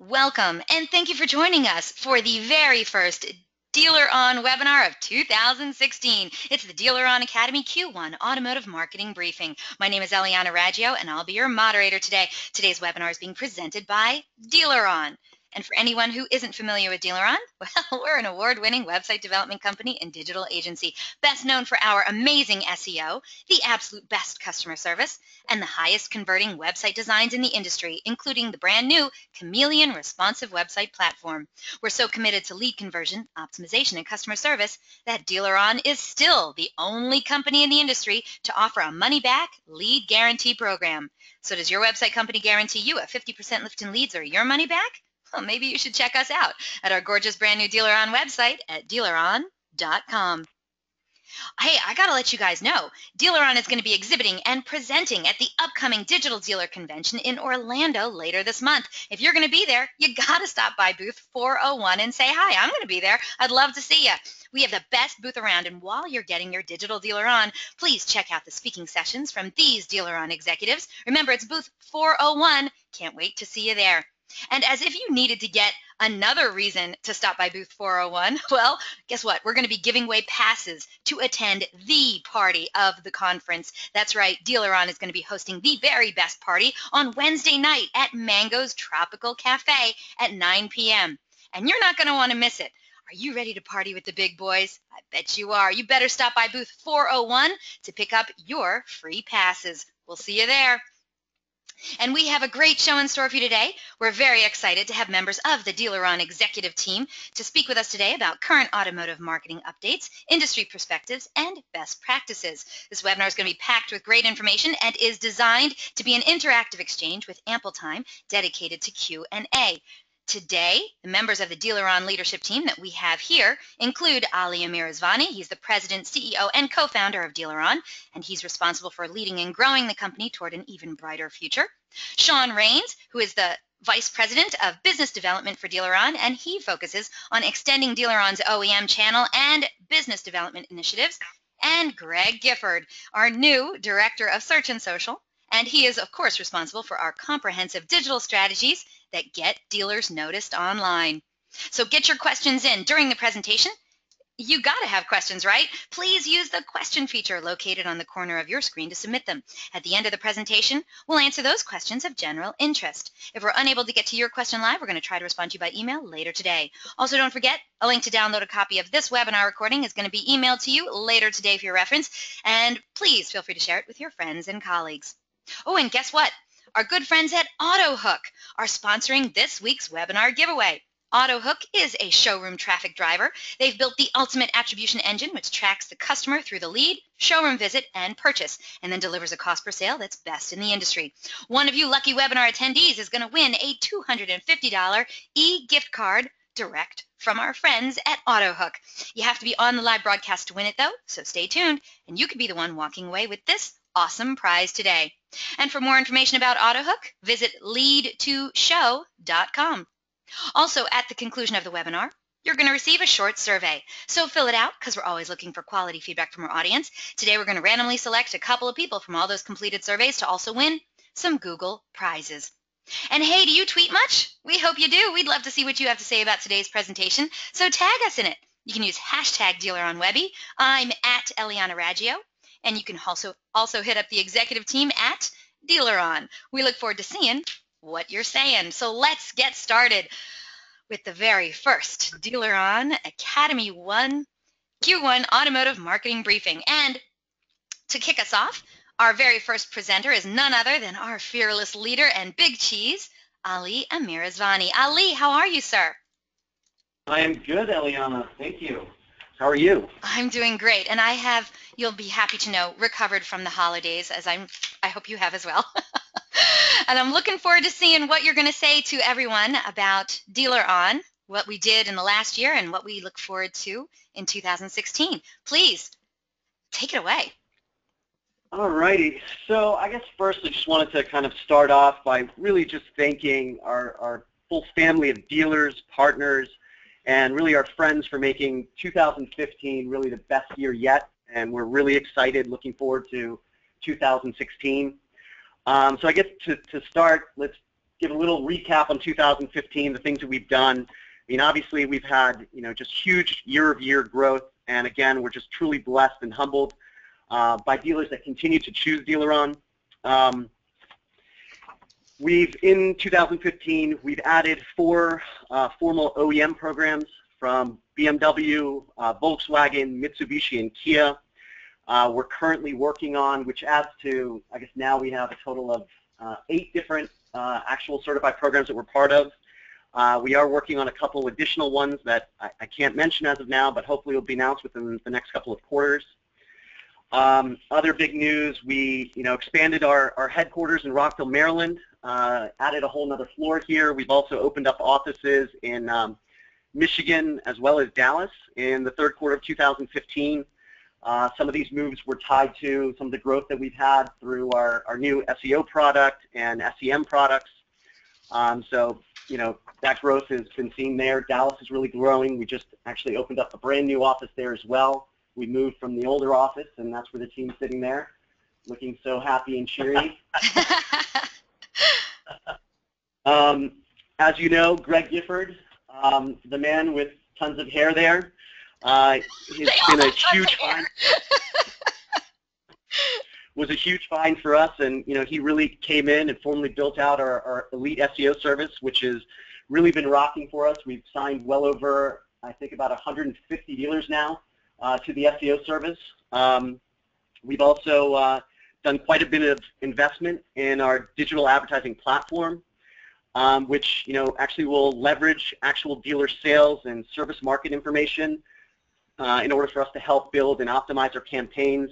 Welcome, and thank you for joining us for the very first DealerOn webinar of 2016. It's the DealerOn Academy Q1 Automotive Marketing Briefing. My name is Amirrezvani, and I'll be your moderator today. Today's webinar is being presented by DealerOn. And for anyone who isn't familiar with DealerOn, well, we're an award-winning website development company and digital agency, best known for our amazing SEO, the absolute best customer service, and the highest converting website designs in the industry, including the brand new Chameleon responsive website platform. We're so committed to lead conversion, optimization, and customer service that DealerOn is still the only company in the industry to offer a money-back lead guarantee program. So does your website company guarantee you a 50% lift in leads or your money back? Well, maybe you should check us out at our gorgeous brand new DealerOn website at DealerOn.com. Hey, I got to let you guys know, DealerOn is going to be exhibiting and presenting at the upcoming Digital Dealer Convention in Orlando later this month. If you're going to be there, you got to stop by booth 401 and say hi. I'm going to be there. I'd love to see you. We have the best booth around, and while you're getting your digital dealer on, please check out the speaking sessions from these DealerOn executives. Remember, it's booth 401. Can't wait to see you there. And as if you needed to get another reason to stop by booth 401, well, guess what? We're going to be giving away passes to attend the party of the conference. That's right, DealerOn is going to be hosting the very best party on Wednesday night at Mango's Tropical Cafe at 9 p.m. And you're not going to want to miss it. Are you ready to party with the big boys? I bet you are. You better stop by booth 401 to pick up your free passes. We'll see you there. And we have a great show in store for you today. We're very excited to have members of the DealerOn Executive Team to speak with us today about current automotive marketing updates, industry perspectives, and best practices. This webinar is going to be packed with great information and is designed to be an interactive exchange with ample time dedicated to Q&A. Today, the members of the DealerOn leadership team that we have here include Amirrezvani. He's the president, CEO, and co-founder of DealerOn, and he's responsible for leading and growing the company toward an even brighter future. Shaun, who is the vice president of business development for DealerOn, and he focuses on extending DealerOn's OEM channel and business development initiatives. And Greg Gifford, our new director of search and social, and he is, of course, responsible for our comprehensive digital strategies that get dealers noticed online. So get your questions in during the presentation. You got to have questions, right? Please use the question feature located on the corner of your screen to submit them. At the end of the presentation, we'll answer those questions of general interest. If we're unable to get to your question live, we're going to try to respond to you by email later today. Also, don't forget, a link to download a copy of this webinar recording is going to be emailed to you later today for your reference. And please feel free to share it with your friends and colleagues. Oh, and guess what? Our good friends at AutoHook are sponsoring this week's webinar giveaway. AutoHook is a showroom traffic driver. They've built the ultimate attribution engine, which tracks the customer through the lead, showroom visit, and purchase, and then delivers a cost per sale that's best in the industry. One of you lucky webinar attendees is going to win a $250 e-gift card direct from our friends at AutoHook. You have to be on the live broadcast to win it, though, so stay tuned, and you could be the one walking away with this awesome prize today. And for more information about AutoHook, visit lead2show.com. Also, at the conclusion of the webinar, you're going to receive a short survey. So fill it out because we're always looking for quality feedback from our audience. Today, we're going to randomly select a couple of people from all those completed surveys to also win some Google prizes. And hey, do you tweet much? We hope you do. We'd love to see what you have to say about today's presentation. So tag us in it. You can use hashtag DealerOnWebby. I'm at Amirrezvani. And you can also hit up the executive team at DealerOn. We look forward to seeing what you're saying. So let's get started with the very first DealerOn Academy Q1 Automotive Marketing Briefing. And to kick us off, our very first presenter is none other than our fearless leader and big cheese, Amirrezvani. Ali, how are you, sir? I am good, Eliana. Thank you. How are you? I'm doing great, and I have, you'll be happy to know, recovered from the holidays, as I hope you have as well. And I'm looking forward to seeing what you're going to say to everyone about DealerOn, what we did in the last year, and what we look forward to in 2016. Please, take it away. All righty. So I guess first I just wanted to kind of start off by really just thanking our full family of dealers, partners, and really our friends for making 2015 really the best year yet, and we're really excited, looking forward to 2016. So I guess to start, let's give a little recap on 2015, the things that we've done. I mean, obviously, we've had, just huge year-over-year growth, and again, we're just truly blessed and humbled by dealers that continue to choose DealerOn. In 2015, we've added 4 formal OEM programs from BMW, Volkswagen, Mitsubishi, and Kia. We're currently working on, which adds to, I guess now we have a total of 8 different actual certified programs that we're part of. We are working on a couple additional ones that I can't mention as of now, but hopefully will be announced within the next couple of quarters. Other big news, we expanded our headquarters in Rockville, Maryland, added a whole nother floor here. We've also opened up offices in Michigan as well as Dallas in the third quarter of 2015. Some of these moves were tied to some of the growth that we've had through our new SEO product and SEM products. So, that growth has been seen there. Dallas is really growing. We just actually opened up a brand new office there as well. We moved from the older office, and that's where the team's sitting there, looking so happy and cheery. As you know, Greg Gifford, the man with tons of hair there, has been a huge find. Was a huge find for us, and he really came in and formally built out our elite SEO service, which has really been rocking for us. We've signed well over, I think, about 150 dealers now to the SEO service. We've also done quite a bit of investment in our digital advertising platform, which actually will leverage actual dealer sales and service market information in order for us to help build and optimize our campaigns.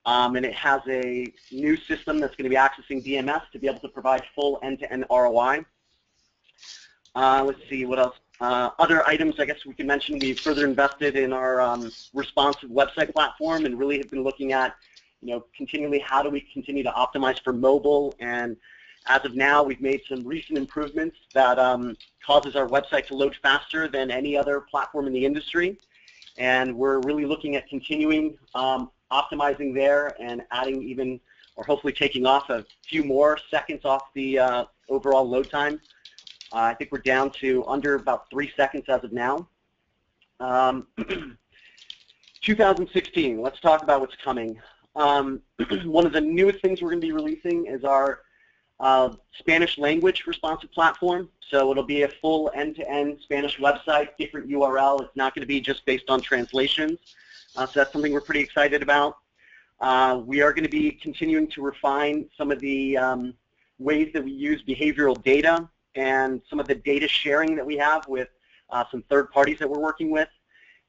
And it has a new system that's going to be accessing DMS to be able to provide full end-to-end ROI. Let's see, what else? Other items I guess we can mention, we've further invested in our responsive website platform and really have been looking at, continually how do we continue to optimize for mobile. And as of now, we've made some recent improvements that causes our website to load faster than any other platform in the industry. And we're really looking at continuing optimizing there and adding even, or hopefully taking off a few more seconds off the overall load time. I think we're down to under about 3 seconds as of now. 2016, let's talk about what's coming. One of the newest things we're going to be releasing is our Spanish language responsive platform. So it'll be a full end-to-end Spanish website, different URL. It's not going to be just based on translations. So that's something we're pretty excited about. We are going to be continuing to refine some of the ways that we use behavioral data and some of the data sharing that we have with some third parties that we're working with,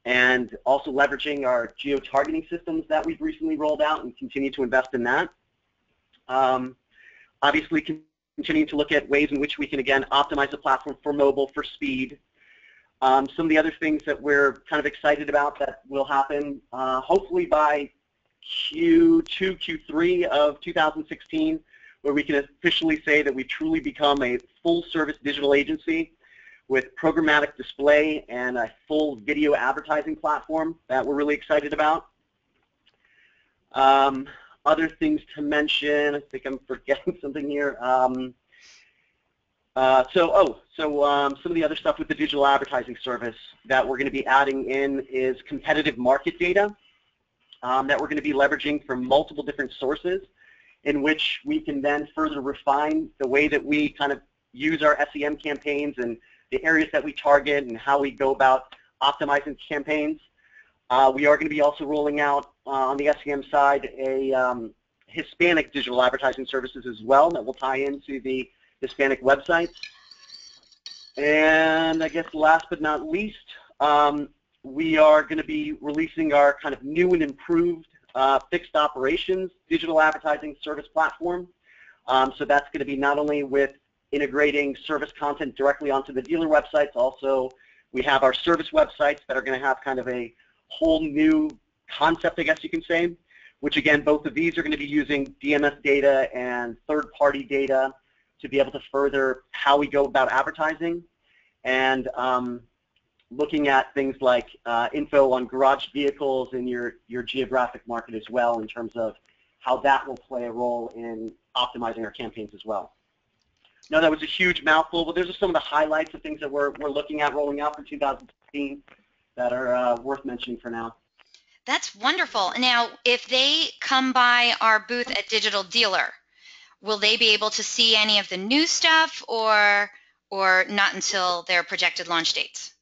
and also leveraging our geo-targeting systems that we've recently rolled out and continue to invest in that. Obviously, continuing to look at ways in which we can, again, optimize the platform for mobile, for speed. Some of the other things that we're kind of excited about that will happen, hopefully by Q2, Q3 of 2016, where we can officially say that we truly become a full-service digital agency with programmatic display and a full video advertising platform that we're really excited about. Other things to mention, I think I'm forgetting something here. Some of the other stuff with the digital advertising service that we're going to be adding in is competitive market data that we're going to be leveraging from multiple different sources, in which we can then further refine the way that we kind of use our SEM campaigns and the areas that we target and how we go about optimizing campaigns. We are going to be also rolling out on the SEM side a Hispanic digital advertising services as well that will tie into the Hispanic websites. And I guess last but not least, we are going to be releasing our kind of new and improved fixed operations digital advertising service platform. So that's going to be not only with integrating service content directly onto the dealer websites, also we have our service websites that are going to have kind of a whole new concept, I guess you can say, which again, both of these are going to be using DMS data and third-party data to be able to further how we go about advertising, and looking at things like info on garage vehicles in your geographic market as well, in terms of how that will play a role in optimizing our campaigns as well. No, that was a huge mouthful, but those are some of the highlights of things that we're looking at rolling out for 2016 that are worth mentioning for now. That's wonderful. Now, if they come by our booth at Digital Dealer, will they be able to see any of the new stuff, or not until their projected launch dates?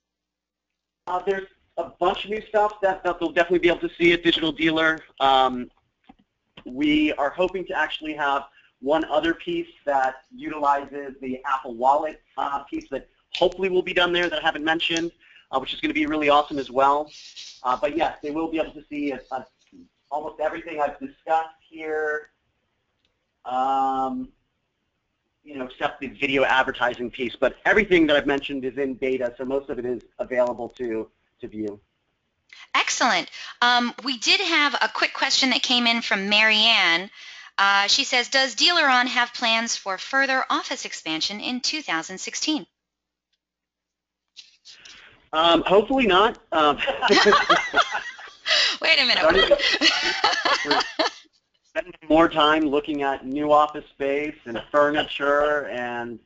There's a bunch of new stuff that they'll definitely be able to see at Digital Dealer. We are hoping to actually have one other piece that utilizes the Apple Wallet piece that hopefully will be done there that I haven't mentioned, which is going to be really awesome as well. But yes, they will be able to see almost everything I've discussed here, except the video advertising piece. But everything that I've mentioned is in beta, so most of it is available to view. Excellent. We did have a quick question that came in from Marianne. She says, does DealerOn have plans for further office expansion in 2016? Hopefully not. Wait a minute. Spending more time looking at new office space and furniture, and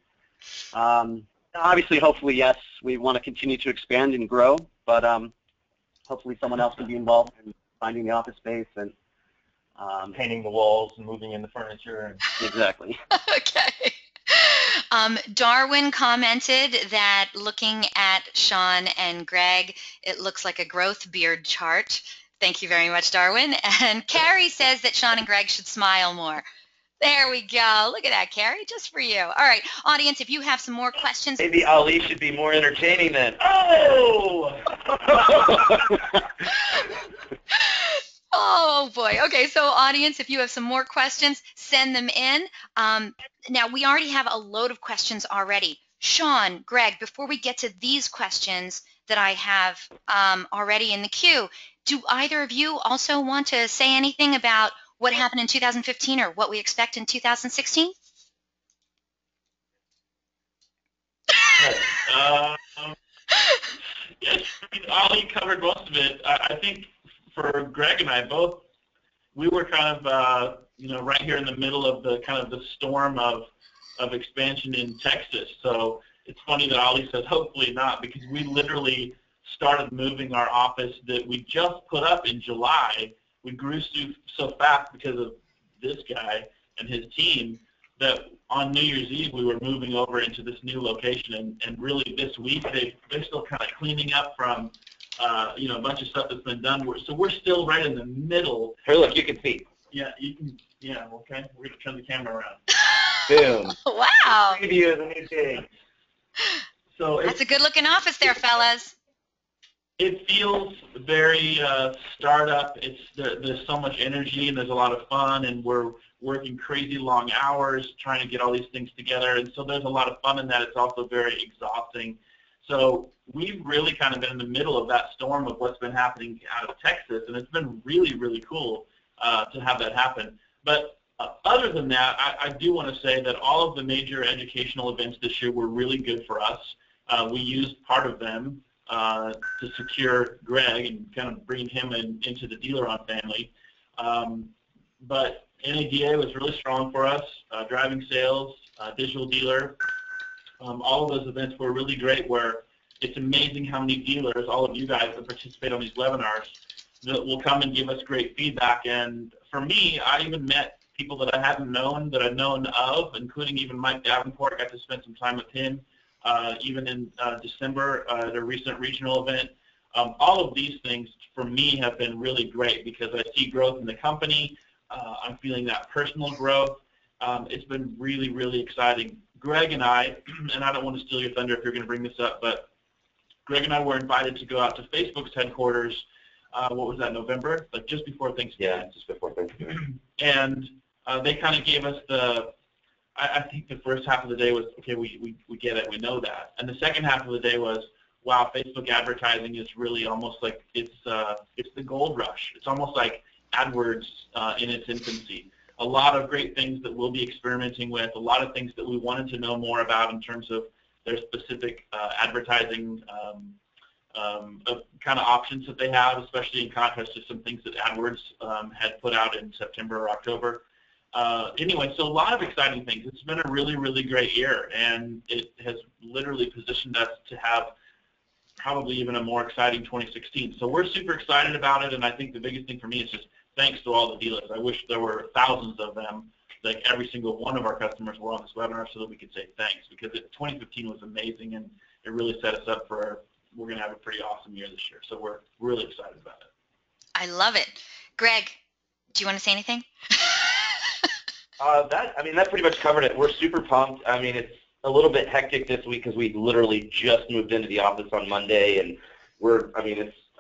obviously, hopefully, yes, we want to continue to expand and grow, but hopefully someone else can be involved in finding the office space and painting the walls and moving in the furniture. Exactly. Okay. Darwin commented that looking at Shaun and Greg, it looks like a growth beard chart. Thank you very much, Darwin. And Carrie says that Shaun and Greg should smile more. There we go. Look at that, Carrie, just for you. All right, audience, if you have some more questions. Maybe Ali should be more entertaining then. Oh! Oh, boy. Okay, so audience, if you have some more questions, send them in. Now, we already have a load of questions already. Shaun, Greg, before we get to these questions that I have already in the queue, do either of you also want to say anything about what happened in 2015 or what we expect in 2016? Yes, Ali covered most of it. I think for Greg and I both, we were kind of right here in the middle of the storm of expansion in Texas. So it's funny that Ali says hopefully not, because we literally started moving our office that we just put up in July. We grew so fast because of this guy and his team that on New Year's Eve we were moving over into this new location, and really this week they're still kind of cleaning up from a bunch of stuff that's been done. So we're still right in the middle. Here, look, you can see. Yeah, you can. Yeah, okay. We're gonna turn the camera around. Boom. Wow. Preview of the new thing. So that's a good-looking office there, fellas. It feels very startup. There's so much energy and there's a lot of fun, and we're working crazy long hours trying to get all these things together, and so there's a lot of fun in that. It's also very exhausting. So we've really kind of been in the middle of that storm of what's been happening out of Texas, and it's been really, really cool to have that happen. But other than that, I do want to say that all of the major educational events this year were really good for us. We used part of them to secure Greg and kind of bring him into the DealerOn family. But NADA was really strong for us, driving sales, digital dealer. All of those events were really great, where it's amazing how many dealers, all of you guys that participate on these webinars, that will come and give us great feedback. And for me, I even met people that I hadn't known, that I'd known of, including even Mike Davenport. I got to spend some time with him, even in December at a recent regional event. All of these things, for me, have been really great because I see growth in the company. I'm feeling that personal growth. It's been really, really exciting. Greg and I, and I don't want to steal your thunder if you're going to bring this up, but Greg and I were invited to go out to Facebook's headquarters. What was that, November? Like just before Thanksgiving. Yeah, just before Thanksgiving. And they kind of gave us I think the first half of the day was, okay, we get it, we know that. And the second half of the day was, wow, Facebook advertising is really almost like it's the gold rush. It's almost like AdWords in its infancy. A lot of great things that we'll be experimenting with, a lot of things that we wanted to know more about in terms of their specific advertising kind of options that they have, especially in contrast to some things that AdWords had put out in September or October. Anyway, so a lot of exciting things. It's been a really, really great year, and it has literally positioned us to have probably even a more exciting 2016. So we're super excited about it, and I think the biggest thing for me is just thanks to all the dealers. I wish there were thousands of them, like every single one of our customers were on this webinar so that we could say thanks, because 2015 was amazing, and it really set us up for, we're going to have a pretty awesome year this year. So we're really excited about it. I love it. Greg, do you want to say anything? That pretty much covered it. We're super pumped. I mean, it's a little bit hectic this week because we literally just moved into the office on Monday, and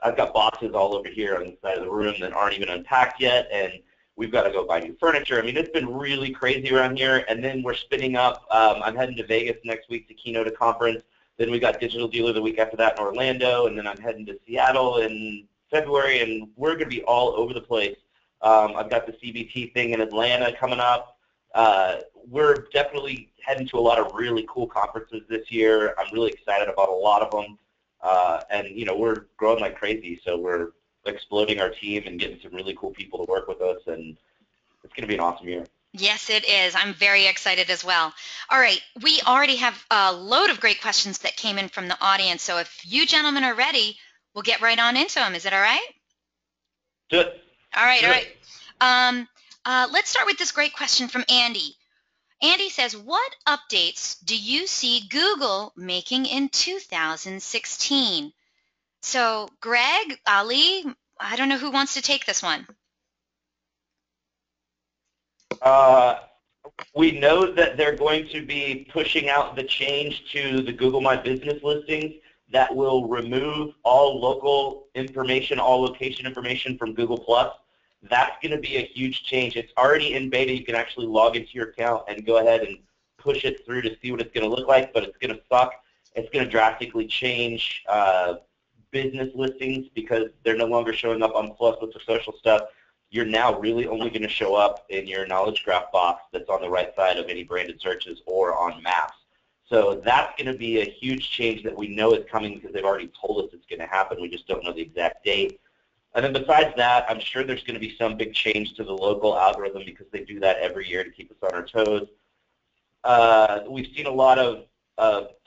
I've got boxes all over here on the side of the room that aren't even unpacked yet, and we've got to go buy new furniture. I mean, it's been really crazy around here, and then we're spinning up. I'm heading to Vegas next week to keynote a conference. Then we got Digital Dealer the week after that in Orlando, and then I'm heading to Seattle in February, and we're going to be all over the place. I've got the CBT thing in Atlanta coming up. We're definitely heading to a lot of really cool conferences this year. I'm really excited about a lot of them. And we're growing like crazy, so we're exploding our team and getting some really cool people to work with us, and it's going to be an awesome year. Yes, it is. I'm very excited as well. All right, we already have a load of great questions that came in from the audience, so if you gentlemen are ready, we'll get right on into them. Is that all right? Do it. All right, all right. Let's start with this great question from Andy. Andy says, what updates do you see Google making in 2016? So, Greg, Ali, I don't know who wants to take this one. We know that they're going to be pushing out the change to the Google My Business listings that will remove all local information, all location information from Google+. That's going to be a huge change. It's already in beta. You can actually log into your account and go ahead and push it through to see what it's going to look like, but it's going to suck. It's going to drastically change business listings because they're no longer showing up on Plus with the social stuff. You're now really only going to show up in your knowledge graph box that's on the right side of any branded searches or on maps. So that's going to be a huge change that we know is coming because they've already told us it's going to happen. We just don't know the exact date. And then besides that, I'm sure there's going to be some big change to the local algorithm because they do that every year to keep us on our toes. We've seen a lot of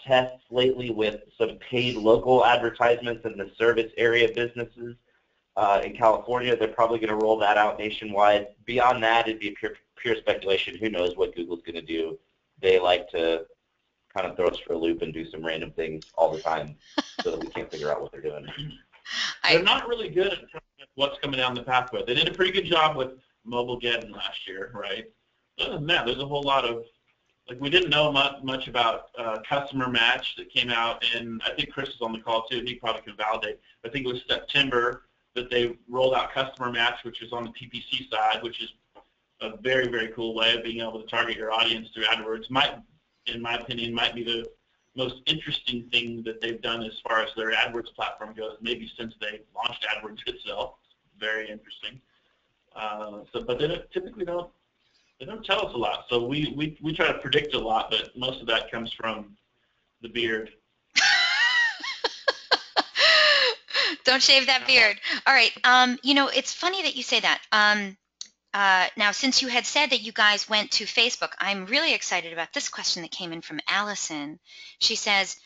tests lately with some paid local advertisements in the service area businesses. In California, they're probably going to roll that out nationwide. Beyond that, it'd be pure speculation. Who knows what Google's going to do? They like to kind of throw us for a loop and do some random things all the time so that we can't figure out what they're doing. They're not really good at what's coming down the pathway. They did a pretty good job with Mobilegeddon last year, right? Other than that, there's a whole lot of, like, we didn't know much about Customer Match that came out in, I think Chris is on the call too, and he probably can validate. I think it was September that they rolled out Customer Match, which is on the PPC side, which is a very, very cool way of being able to target your audience through AdWords. In my opinion, might be the most interesting thing that they've done as far as their AdWords platform goes, maybe since they launched AdWords itself. Very interesting. But they typically don't tell us a lot. So we try to predict a lot, but most of that comes from the beard. Don't shave that beard. All right. It's funny that you say that. Now, since you had said that you guys went to Facebook, I'm really excited about this question that came in from Allison. She says,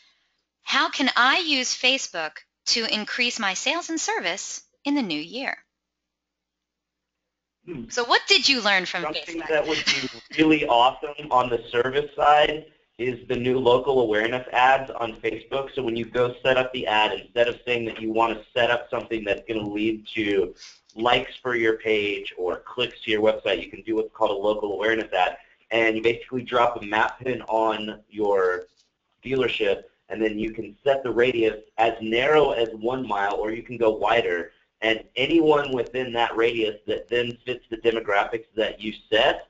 how can I use Facebook to increase my sales and service in the new year? So what did you learn from Facebook? Something that would be really awesome on the service side is the new local awareness ads on Facebook. So when you go set up the ad, instead of saying that you want to set up something that's going to lead to likes for your page or clicks to your website, you can do what's called a local awareness ad. And you basically drop a map pin on your dealership, and then you can set the radius as narrow as 1 mile, or you can go wider. And anyone within that radius that then fits the demographics that you set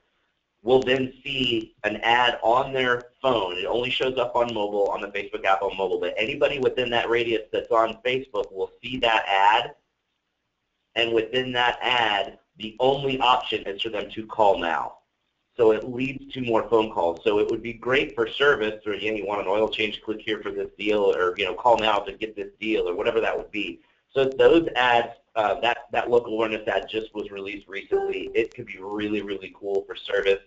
will then see an ad on their phone. It only shows up on mobile, on the Facebook app on mobile, but anybody within that radius that's on Facebook will see that ad, and within that ad, the only option is for them to call now. So it leads to more phone calls. So it would be great for service, or you want an oil change, click here for this deal, or call now to get this deal, or whatever that would be. So those ads, that local awareness ad just was released recently. It could be really, really cool for service.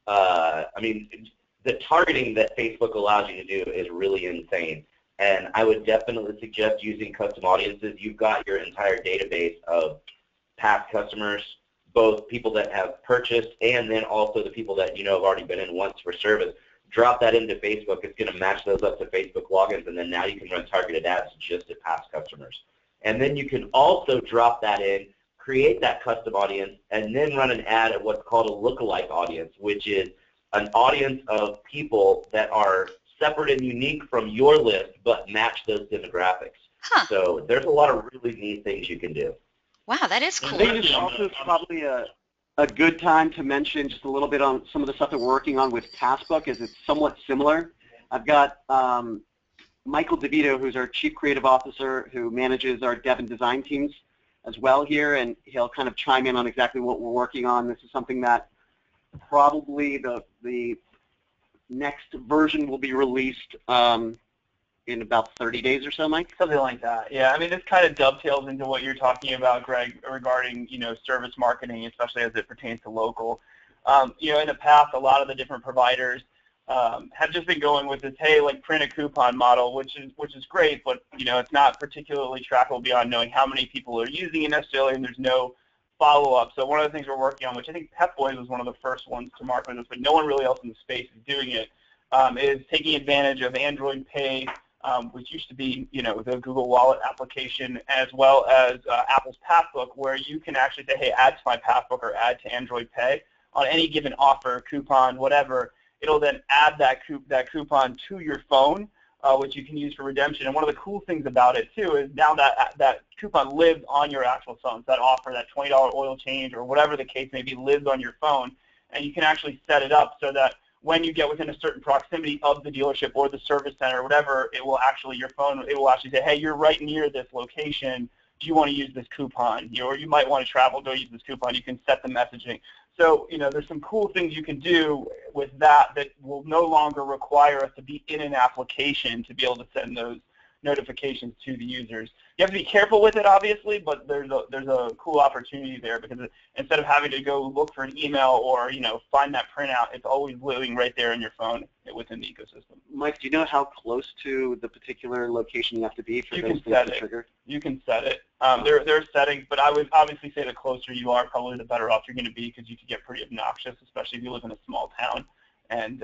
I mean, the targeting that Facebook allows you to do is really insane. And I would definitely suggest using custom audiences. You've got your entire database of past customers, both people that have purchased and then also the people that have already been in once for service. Drop that into Facebook. It's going to match those up to Facebook logins, and then now you can run targeted ads just to past customers. And then you can also drop that in, create that custom audience, and then run an ad at what's called a lookalike audience, which is an audience of people that are separate and unique from your list but match those demographics. Huh. So there's a lot of really neat things you can do. Wow, that is cool. I think it's also probably a good time to mention just a little bit on some of the stuff that we're working on with Passbook, as it's somewhat similar. I've got Michael DeVito, who's our Chief Creative Officer, who manages our dev and design teams as well here, and he'll kind of chime in on exactly what we're working on. This is something that probably the next version will be released in about 30 days or so, Mike? Something like that, yeah. I mean, this kind of dovetails into what you're talking about, Greg, regarding, service marketing, especially as it pertains to local. In the past, a lot of the different providers have just been going with this, hey, like print a coupon model, which is great, but, it's not particularly trackable beyond knowing how many people are using it necessarily, and there's no follow-up. So one of the things we're working on, which I think Pep Boys was one of the first ones to market this, but no one really else in the space is doing it, is taking advantage of Android Pay, which used to be, the Google Wallet application, as well as Apple's Passbook, where you can actually say, hey, add to my Passbook or add to Android Pay on any given offer, coupon, whatever. It'll then add that coupon to your phone, which you can use for redemption. And one of the cool things about it, too, is now that coupon lives on your actual phone. So that offer, that $20 oil change or whatever the case may be, lives on your phone. And you can actually set it up so that when you get within a certain proximity of the dealership or the service center or whatever, it will actually say, hey, you're right near this location. Do you want to use this coupon? Or you might want to travel, go use this coupon. You can set the messaging. So, there's some cool things you can do with that will no longer require us to be in an application to be able to send those notifications to the users. You have to be careful with it, obviously, but there's a cool opportunity there, because instead of having to go look for an email or find that printout, it's always living right there in your phone within the ecosystem. Mike, do you know how close to the particular location you have to be for those things to trigger? You can set it. There are settings, but I would obviously say the closer you are, probably the better off you're going to be, because you can get pretty obnoxious, especially if you live in a small town and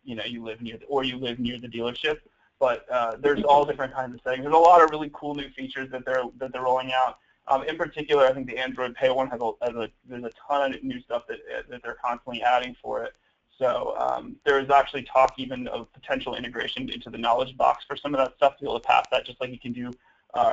you live near the dealership. But there's all different kinds of settings. There's a lot of really cool new features that they're rolling out. In particular, I think the Android Pay one there's a ton of new stuff that they're constantly adding for it. So there is actually talk even of potential integration into the knowledge box for some of that stuff to be able to pass that, just like you can do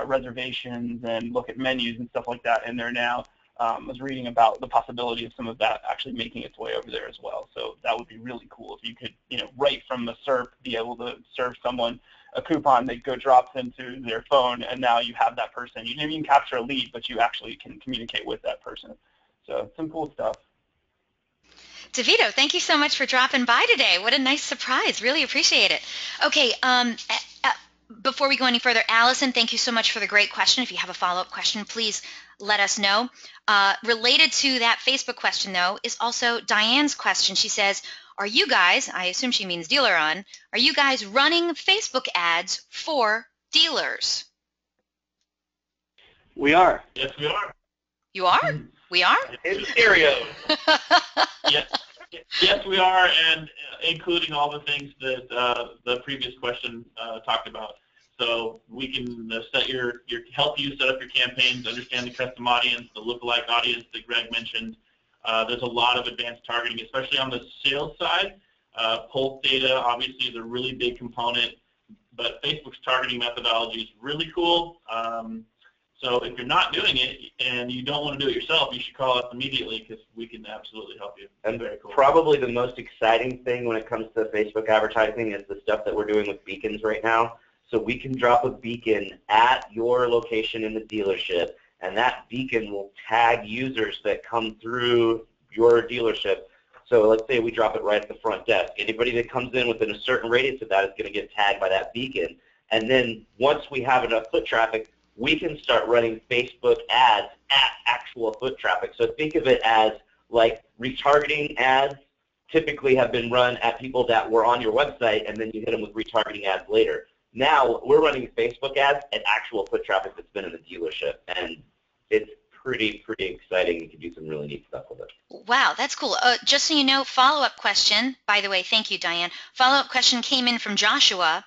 reservations and look at menus and stuff like that in there now. I was reading about the possibility of some of that actually making its way over there as well. So that would be really cool if you could, right from the SERP, be able to serve someone a coupon that drops into their phone, and now you have that person. You didn't even capture a lead, but you actually can communicate with that person. So some cool stuff. DeVito, thank you so much for dropping by today. What a nice surprise. Really appreciate it. Okay, before we go any further, Allison, thank you so much for the great question. If you have a follow-up question, please let us know. Related to that Facebook question, though, is also Diane's question. She says, are you guys, I assume she means DealerOn, are you guys running Facebook ads for dealers? We are. Yes, we are. You are? We are? In stereo. Yes, we are, and including all the things that the previous question talked about. So we can help you set up your campaigns, understand the custom audience, the lookalike audience that Greg mentioned. There's a lot of advanced targeting, especially on the sales side. Pulse data obviously is a really big component, but Facebook's targeting methodology is really cool. So if you're not doing it and you don't want to do it yourself, you should call us immediately, because we can absolutely help you. And very cool. Probably the most exciting thing when it comes to Facebook advertising is the stuff that we're doing with beacons right now. So we can drop a beacon at your location in the dealership, and that beacon will tag users that come through your dealership. So let's say we drop it right at the front desk. Anybody that comes in within a certain radius of that is going to get tagged by that beacon. And then once we have enough foot traffic, we can start running Facebook ads at actual foot traffic. So think of it as like retargeting ads typically have been run at people that were on your website, and then you hit them with retargeting ads later. Now we're running Facebook ads at actual foot traffic that's been in the dealership, and it's pretty exciting. You can do some really neat stuff with it. Wow, that's cool. Just so you know, follow-up question, by the way, thank you, Diane. Follow-up question came in from Joshua.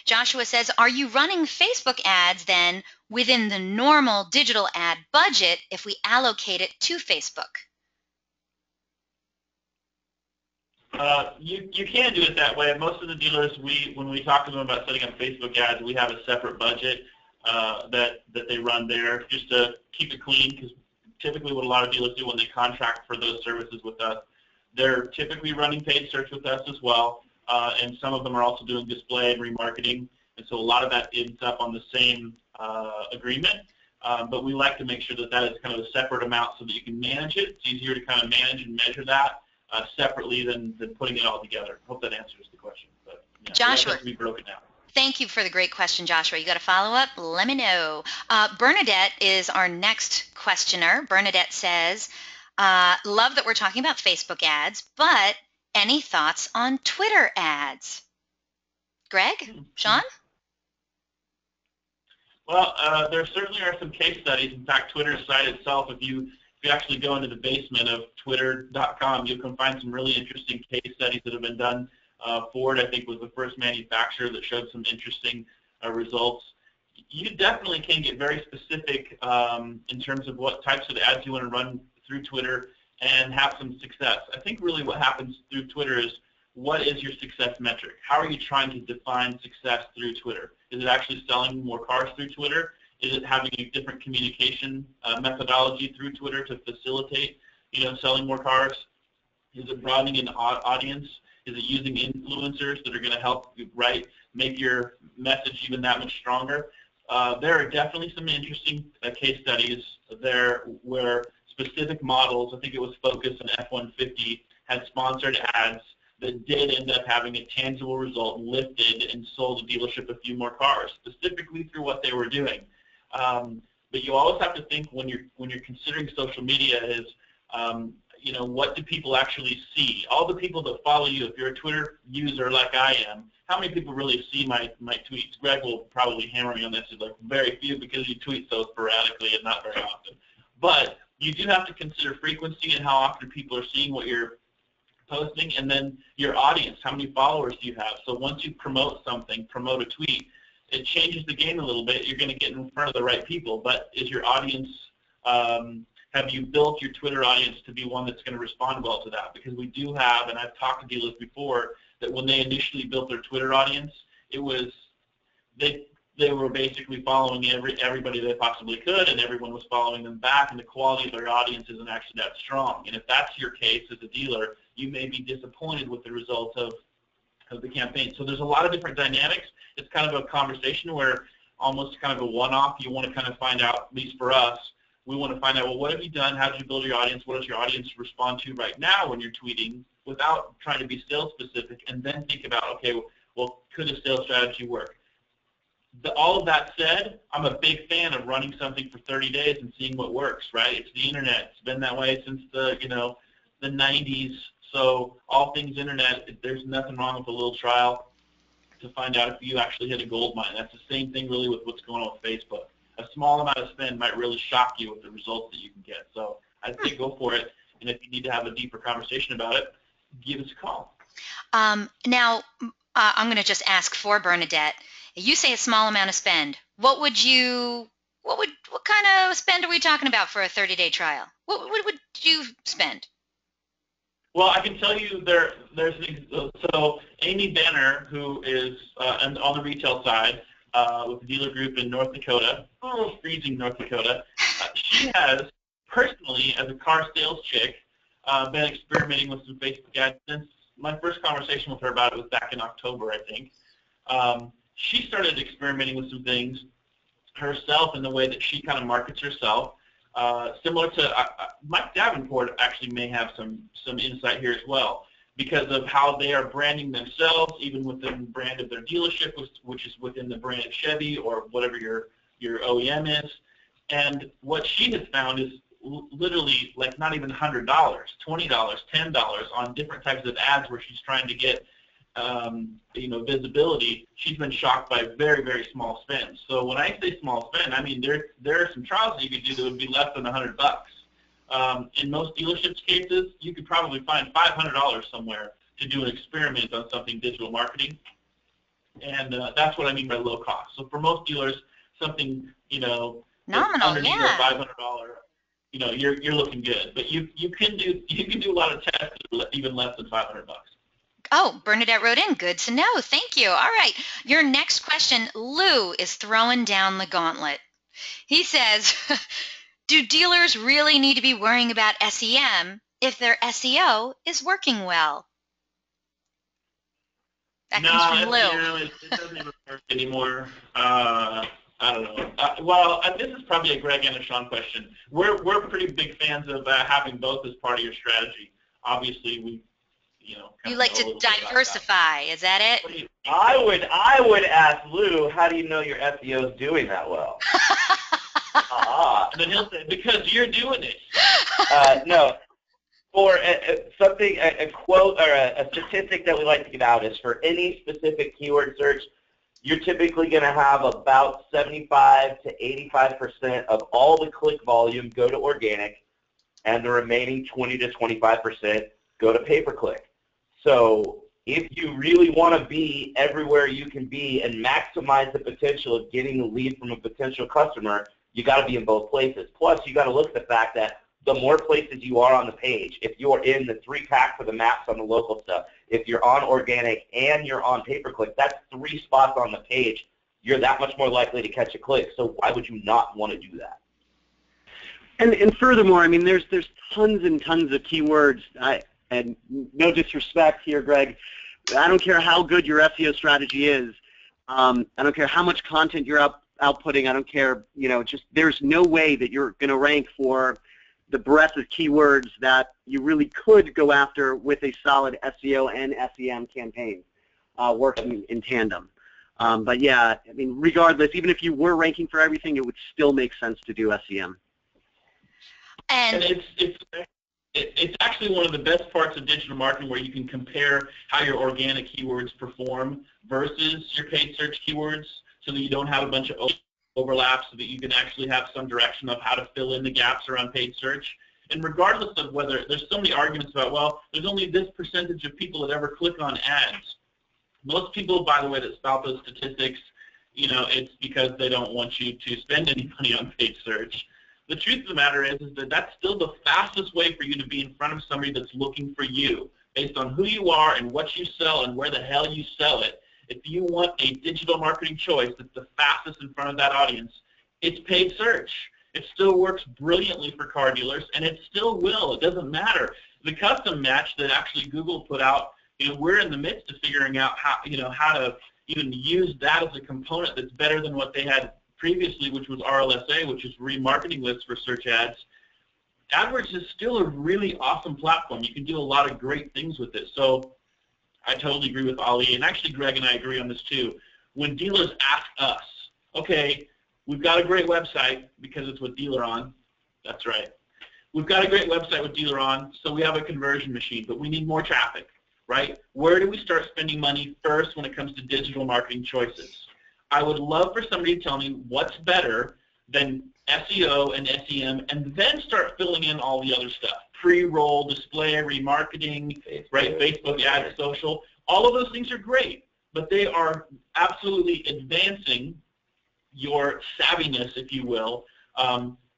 Joshua says, are you running Facebook ads then within the normal digital ad budget if we allocate it to Facebook? You can do it that way. Most of the dealers, when we talk to them about setting up Facebook ads, we have a separate budget that they run there just to keep it clean, because typically what a lot of dealers do when they contract for those services with us, they're typically running paid search with us as well, and some of them are also doing display and remarketing, and so a lot of that ends up on the same agreement, but we like to make sure that is kind of a separate amount so that you can manage it. It's easier to kind of manage and measure that separately than putting it all together. Hope that answers the question. But yeah, Joshua, has to be broken down. Thank you for the great question, Joshua. You got a follow-up? Let me know. Bernadette is our next questioner. Bernadette says, love that we're talking about Facebook ads, but any thoughts on Twitter ads? Greg? Shaun? Well, there certainly are some case studies. In fact, Twitter's site itself, if you actually go into the basement of twitter.com, you can find some really interesting case studies that have been done. Ford, I think, was the first manufacturer that showed some interesting results. You definitely can get very specific in terms of what types of ads you want to run through Twitter and have some success. I think really what happens through Twitter is, what is your success metric? How are you trying to define success through Twitter? Is it actually selling more cars through Twitter? Is it having a different communication methodology through Twitter to facilitate, selling more cars? Is it broadening an audience? Is it using influencers that are going to help you, make your message even that much stronger? There are definitely some interesting case studies there where specific models, I think it was Focus and F-150, had sponsored ads that did end up having a tangible result, lifted and sold the dealership a few more cars, specifically through what they were doing. But you always have to think when you're considering social media is, what do people actually see? All the people that follow you, if you're a Twitter user like I am, how many people really see my tweets? Greg will probably hammer me on this. It's like very few, because you tweet so sporadically and not very often. But you do have to consider frequency and how often people are seeing what you're posting, and then your audience, how many followers do you have? So once you promote something, promote a tweet, it changes the game a little bit. You're going to get in front of the right people, but is your audience, have you built your Twitter audience to be one that's going to respond well to that? Because we do have, and I've talked to dealers before, that when they initially built their Twitter audience, it was, they were basically following everybody they possibly could, and everyone was following them back, and the quality of their audience isn't actually that strong. And if that's your case as a dealer, you may be disappointed with the results of the campaign. So there's a lot of different dynamics. It's kind of a conversation where almost kind of a one-off. You want to kind of find out, at least for us, we want to find out, well, what have you done? How did you build your audience? What does your audience respond to right now when you're tweeting, without trying to be sales specific, and then think about, okay, well, could a sales strategy work? All of that said, I'm a big fan of running something for 30 days and seeing what works, right? It's the internet. It's been that way since the 90s. So all things internet, there's nothing wrong with a little trial to find out if you actually hit a gold mine. That's the same thing really with what's going on with Facebook. A small amount of spend might really shock you with the results that you can get. So I'd say go for it. And if you need to have a deeper conversation about it, give us a call. Now, I'm going to just ask for Bernadette. You say a small amount of spend. What kind of spend are we talking about for a 30-day trial? What would you spend? Well, I can tell you so Amy Benner, who is on the retail side with the dealer group in North Dakota, freezing North Dakota, she has personally, as a car sales chick, been experimenting with some Facebook ads since my first conversation with her about it was back in October, I think. She started experimenting with some things herself in the way that she kind of markets herself. Similar to Mike Davenport actually may have some insight here as well, because of how they are branding themselves, even within the brand of their dealership, which is within the brand of Chevy or whatever your your OEM is. And what she has found is literally like not even $100, $20, $10 on different types of ads where she's trying to get visibility. She's been shocked by very, very small spends. So when I say small spend, I mean there are some trials that you could do that would be less than $100. In most dealerships cases, you could probably find $500 somewhere to do an experiment on something digital marketing, and that's what I mean by low cost. So for most dealers, something nominal, underneath yeah. $500, you're looking good. But you can do a lot of tests even less than $500. Oh, Bernadette wrote in. Good to know. Thank you. All right. Your next question, Lou is throwing down the gauntlet. He says, do dealers really need to be worrying about SEM if their SEO is working well? That comes from Lou. SEM, it doesn't even work anymore. I don't know. This is probably a Greg and a Shaun question. We're pretty big fans of having both as part of your strategy. Obviously, we you like to diversify, is that it? I would ask Lou, how do you know your SEO is doing that well? And then he'll say, because you're doing it. No. For a quote or a statistic that we like to give out is for any specific keyword search, you're typically going to have about 75 to 85% of all the click volume go to organic, and the remaining 20 to 25% go to pay-per-click. So if you really want to be everywhere you can be and maximize the potential of getting a lead from a potential customer, you got to be in both places. Plus, you got to look at the fact that the more places you are on the page, if you're in the 3-pack for the maps on the local stuff, if you're on organic and you're on pay-per-click, that's 3 spots on the page. You're that much more likely to catch a click. So why would you not want to do that? And furthermore, I mean, there's tons and tons of keywords. And no disrespect here, Greg, I don't care how good your SEO strategy is. I don't care how much content you're outputting. I don't care, just there's no way that you're going to rank for the breadth of keywords that you really could go after with a solid SEO and SEM campaign working in tandem. But yeah, I mean, regardless, even if you were ranking for everything, it would still make sense to do SEM. And it's actually one of the best parts of digital marketing where you can compare how your organic keywords perform versus your paid search keywords so that you don't have a bunch of overlap, so that you can actually have some direction of how to fill in the gaps around paid search. And regardless of whether, there's so many arguments about, well, there's only this percentage of people that ever click on ads. Most people, by the way, that spout those statistics, it's because they don't want you to spend any money on paid search. The truth of the matter is that that's still the fastest way for you to be in front of somebody that's looking for you, based on who you are and what you sell and where the hell you sell it. If you want a digital marketing choice that's the fastest in front of that audience, it's paid search. It still works brilliantly for car dealers, and it still will. It doesn't matter. The custom match that actually Google put out, we're in the midst of figuring out how to even use that as a component that's better than what they had previously, which was RLSA, which is remarketing lists for search ads. AdWords is still a really awesome platform. You can do a lot of great things with it. So I totally agree with Ali, and actually Greg and I agree on this too. When dealers ask us, okay, we've got a great website because it's with DealerOn. That's right. We've got a great website with DealerOn, so we have a conversion machine, but we need more traffic, right? Where do we start spending money first when it comes to digital marketing choices? I would love for somebody to tell me what's better than SEO and SEM, and then start filling in all the other stuff. Pre-roll, display, remarketing, right? Facebook ads, social. All of those things are great, but they are absolutely advancing your savviness, if you will,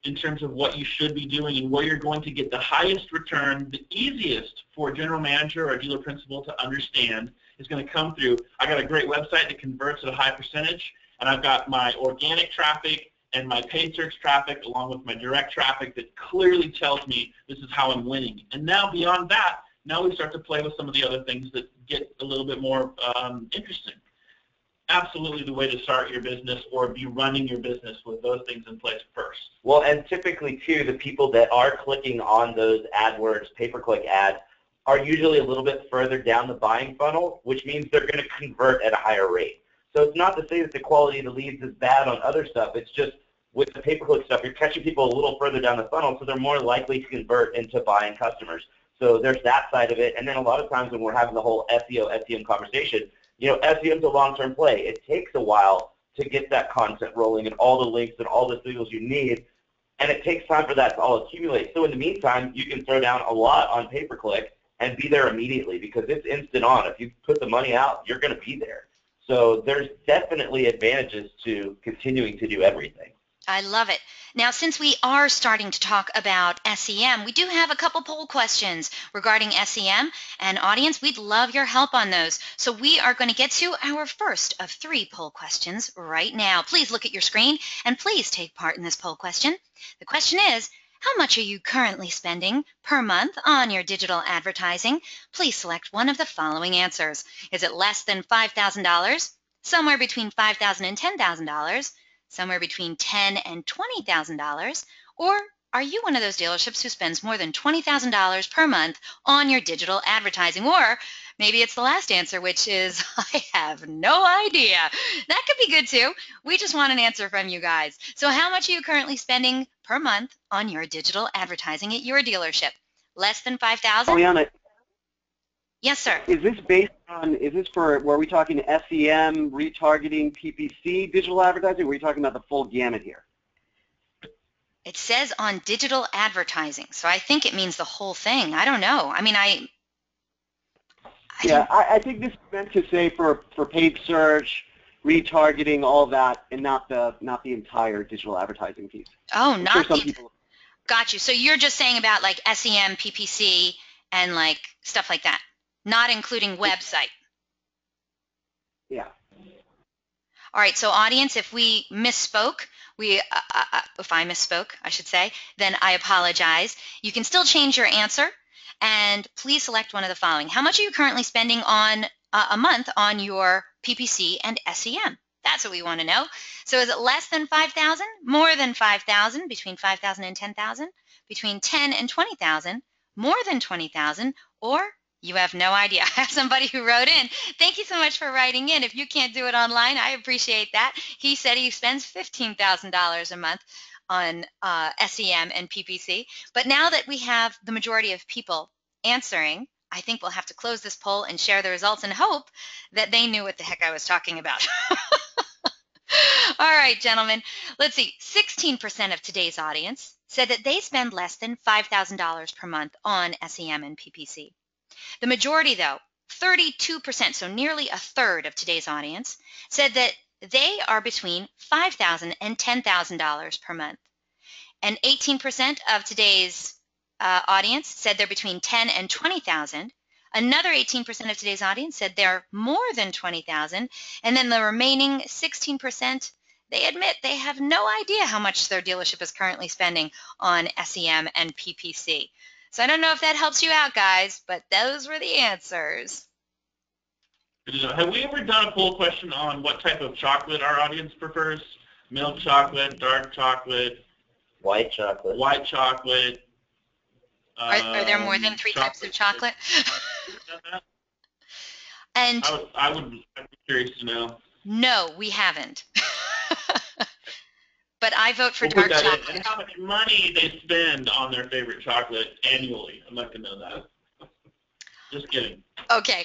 in terms of what you should be doing and where you're going to get the highest return. The easiest for a general manager or a dealer principal to understand is going to come through, I got a great website that converts at a high percentage, and I've got my organic traffic and my paid search traffic along with my direct traffic that clearly tells me this is how I'm winning. And now beyond that, now we start to play with some of the other things that get a little bit more interesting. Absolutely the way to start your business or be running your business with those things in place first. Well, and typically, too, the people that are clicking on those AdWords pay-per-click ads are usually a little bit further down the buying funnel, which means they're going to convert at a higher rate. So it's not to say that the quality of the leads is bad on other stuff. It's just with the pay-per-click stuff, you're catching people a little further down the funnel, so they're more likely to convert into buying customers. So there's that side of it. And then a lot of times when we're having the whole SEO, SEM conversation, SEM is a long-term play. It takes a while to get that content rolling and all the links and all the signals you need, and it takes time for that to all accumulate. So in the meantime, you can throw down a lot on pay-per-click and be there immediately because it's instant on. If you put the money out, you're going to be there. So there's definitely advantages to continuing to do everything. I love it. Now, since we are starting to talk about SEM, we do have a couple poll questions regarding SEM, and audience, we'd love your help on those. So we are going to get to our first of 3 poll questions right now. Please look at your screen and please take part in this poll question. The question is, how much are you currently spending per month on your digital advertising? Please select one of the following answers. Is it less than $5,000, somewhere between $5,000 and $10,000, somewhere between $10,000 and $20,000, or are you one of those dealerships who spends more than $20,000 per month on your digital advertising? Or maybe it's the last answer, which is, I have no idea. That could be good too. We just want an answer from you guys. So how much are you currently spending per month on your digital advertising at your dealership? Less than $5,000? Eliana, yes, sir. is this for, were we talking SEM, retargeting, PPC, digital advertising, or are we talking about the full gamut here? It says on digital advertising, so I think it means the whole thing. I don't know. I mean, I think this is meant to say for paid search, retargeting, all that, and not the entire digital advertising piece. Oh, I'm not sure some the, people. got you. So you're just saying about like SEM, PPC, and like stuff like that, not including website. Yeah. All right, so audience, if we misspoke, if I misspoke, I should say, then I apologize. You can still change your answer, and please select one of the following. How much are you currently spending on a month on your PPC and SEM? That's what we want to know. So is it less than $5,000, more than $5,000, between $5,000 and $10,000, between $10,000 and $20,000, more than $20,000, or you have no idea? I have somebody who wrote in. Thank you so much for writing in. If you can't do it online, I appreciate that. He said he spends $15,000 a month on SEM and PPC. But now that we have the majority of people answering, I think we'll have to close this poll and share the results and hope that they knew what the heck I was talking about. All right, gentlemen. Let's see. 16% of today's audience said that they spend less than $5,000 per month on SEM and PPC. The majority, though, 32%, so nearly a third of today's audience, said that they are between $5,000 and $10,000 per month. And 18% of today's audience said they're between $10,000 and $20,000. Another 18% of today's audience said they're more than $20,000. And then the remaining 16%, they admit they have no idea how much their dealership is currently spending on SEM and PPC. So I don't know if that helps you out, guys, but those were the answers. Have we ever done a poll question on what type of chocolate our audience prefers? Milk chocolate, dark chocolate, White chocolate. White chocolate. Are there more than 3 types of chocolate? And I'd be curious to know. No, we haven't. But I vote for We'll dark put that chocolate. in. And how much money they spend on their favorite chocolate annually. I'd like to know that. Just kidding. Okay,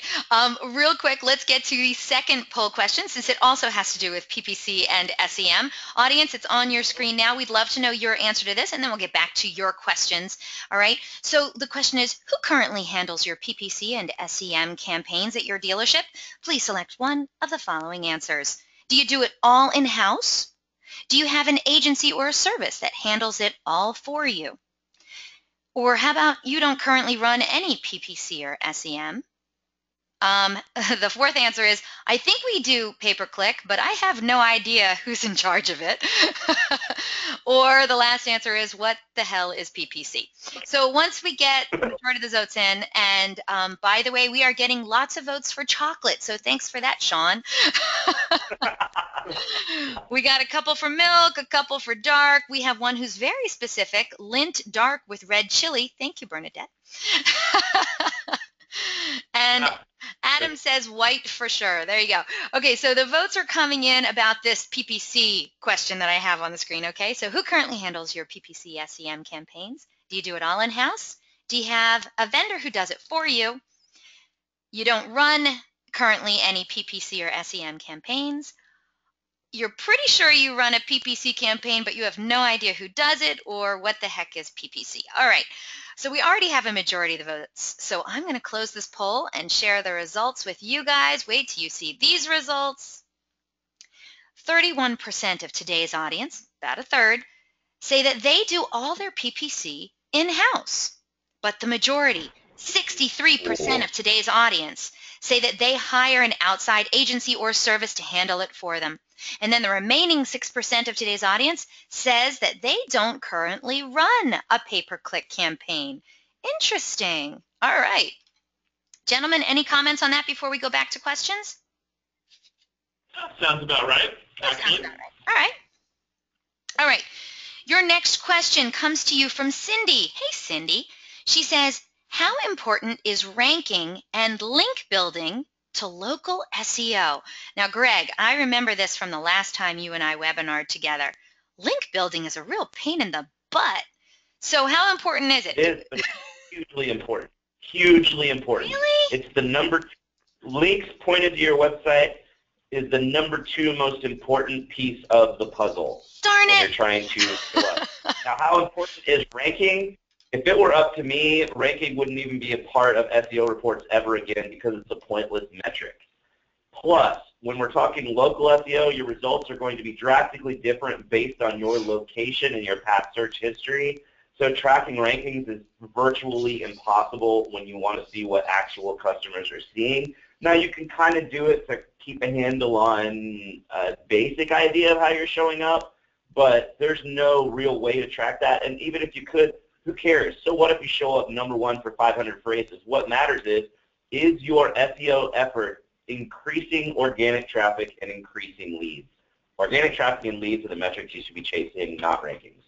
real quick, let's get to the second poll question since it also has to do with PPC and SEM. Audience, it's on your screen now. We'd love to know your answer to this, and then we'll get back to your questions. All right, so the question is, who currently handles your PPC and SEM campaigns at your dealership? Please select one of the following answers. Do you do it all in-house? Do you have an agency or a service that handles it all for you? Or how about you don't currently run any PPC or SEM? The fourth answer is, I think we do pay-per-click, but I have no idea who's in charge of it. Or the last answer is, what the hell is PPC? So once we get the majority of the votes in, and by the way, we are getting lots of votes for chocolate, so thanks for that, Shaun. We got a couple for milk, a couple for dark. We have one who's very specific, Lint Dark with red chili. Thank you, Bernadette. And Adam says white for sure. There you go. Okay, so the votes are coming in about this PPC question that I have on the screen, okay? So who currently handles your PPC SEM campaigns? Do you do it all in-house? Do you have a vendor who does it for you? You don't run currently any PPC or SEM campaigns. You're pretty sure you run a PPC campaign, but you have no idea who does it or what the heck is PPC. All right, so we already have a majority of the votes. So I'm going to close this poll and share the results with you guys. Wait till you see these results. 31% of today's audience, about a third, say that they do all their PPC in-house. But the majority, 63% of today's audience, say that they hire an outside agency or service to handle it for them. And then the remaining 6% of today's audience says that they don't currently run a pay-per-click campaign. Interesting. All right. Gentlemen, any comments on that before we go back to questions? Sounds about right. That sounds about right. All right. All right. Your next question comes to you from Cindy. Hey, Cindy. She says, how important is ranking and link building to local SEO? Now, Greg, I remember this from the last time you and I webinared together. Link building is a real pain in the butt. So how important is it? It is, but it's hugely important. Hugely important. Really? It's the number links pointed to your website is the number 2 most important piece of the puzzle. Darn when it. you're trying to fill up. Now, how important is ranking? If it were up to me, ranking wouldn't even be a part of SEO reports ever again because it's a pointless metric. Plus, when we're talking local SEO, your results are going to be drastically different based on your location and your past search history. So tracking rankings is virtually impossible when you want to see what actual customers are seeing. Now, you can kind of do it to keep a handle on a basic idea of how you're showing up, but there's no real way to track that. And even if you could, who cares? So what if you show up number 1 for 500 phrases? What matters is your SEO effort increasing organic traffic and increasing leads? Organic traffic and leads are the metrics you should be chasing, not rankings.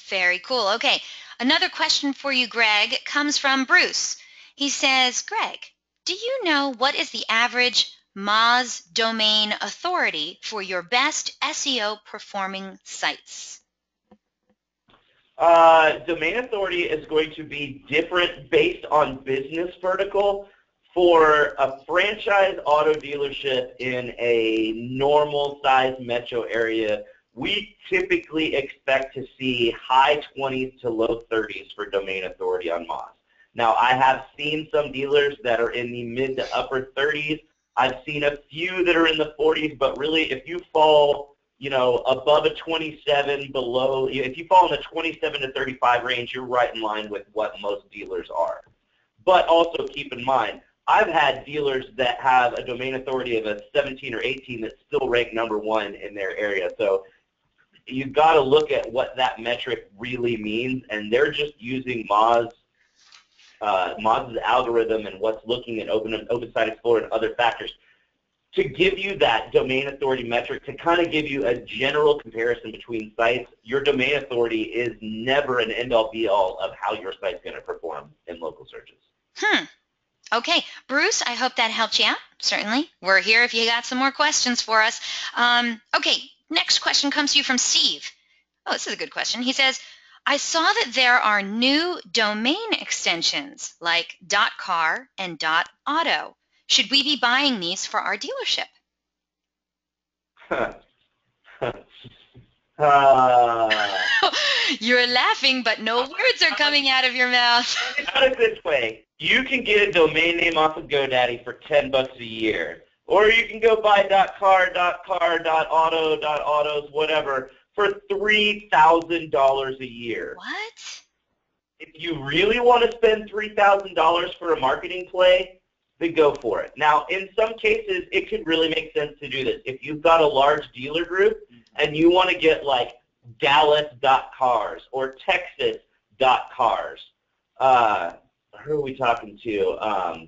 Very cool. Okay, another question for you, Greg, comes from Bruce. He says, Greg, do you know what is the average Moz domain authority for your best SEO performing sites? Domain authority is going to be different based on business vertical. For a franchise auto dealership in a normal size metro area, we typically expect to see high 20s to low 30s for domain authority on Moz. Now, I have seen some dealers that are in the mid to upper 30s. I've seen a few that are in the 40s, but really if you fall, above a 27, below, if you fall in the 27 to 35 range, you're right in line with what most dealers are. But also keep in mind, I've had dealers that have a domain authority of a 17 or 18 that still rank number 1 in their area. So you've got to look at what that metric really means, and they're just using Moz's algorithm and what's looking at Open Site Explorer and other factors to give you that domain authority metric, to kind of give you a general comparison between sites. Your domain authority is never an end-all be-all of how your site's going to perform in local searches. Okay, Bruce, I hope that helped you out. Certainly. We're here if you got some more questions for us. Okay, next question comes to you from Steve. Oh, this is a good question. He says, I saw that there are new domain extensions like .car and .auto. Should we be buying these for our dealership? You're laughing, but no words are coming out of your mouth. Put it this way. You can get a domain name off of GoDaddy for $10 a year. Or you can go buy .car, .auto, .autos, whatever, for $3,000 a year. What? If you really want to spend $3,000 for a marketing play, then go for it. Now, in some cases, it could really make sense to do this. If you've got a large dealer group and you want to get like Dallas.cars or Texas.cars, who are we talking to?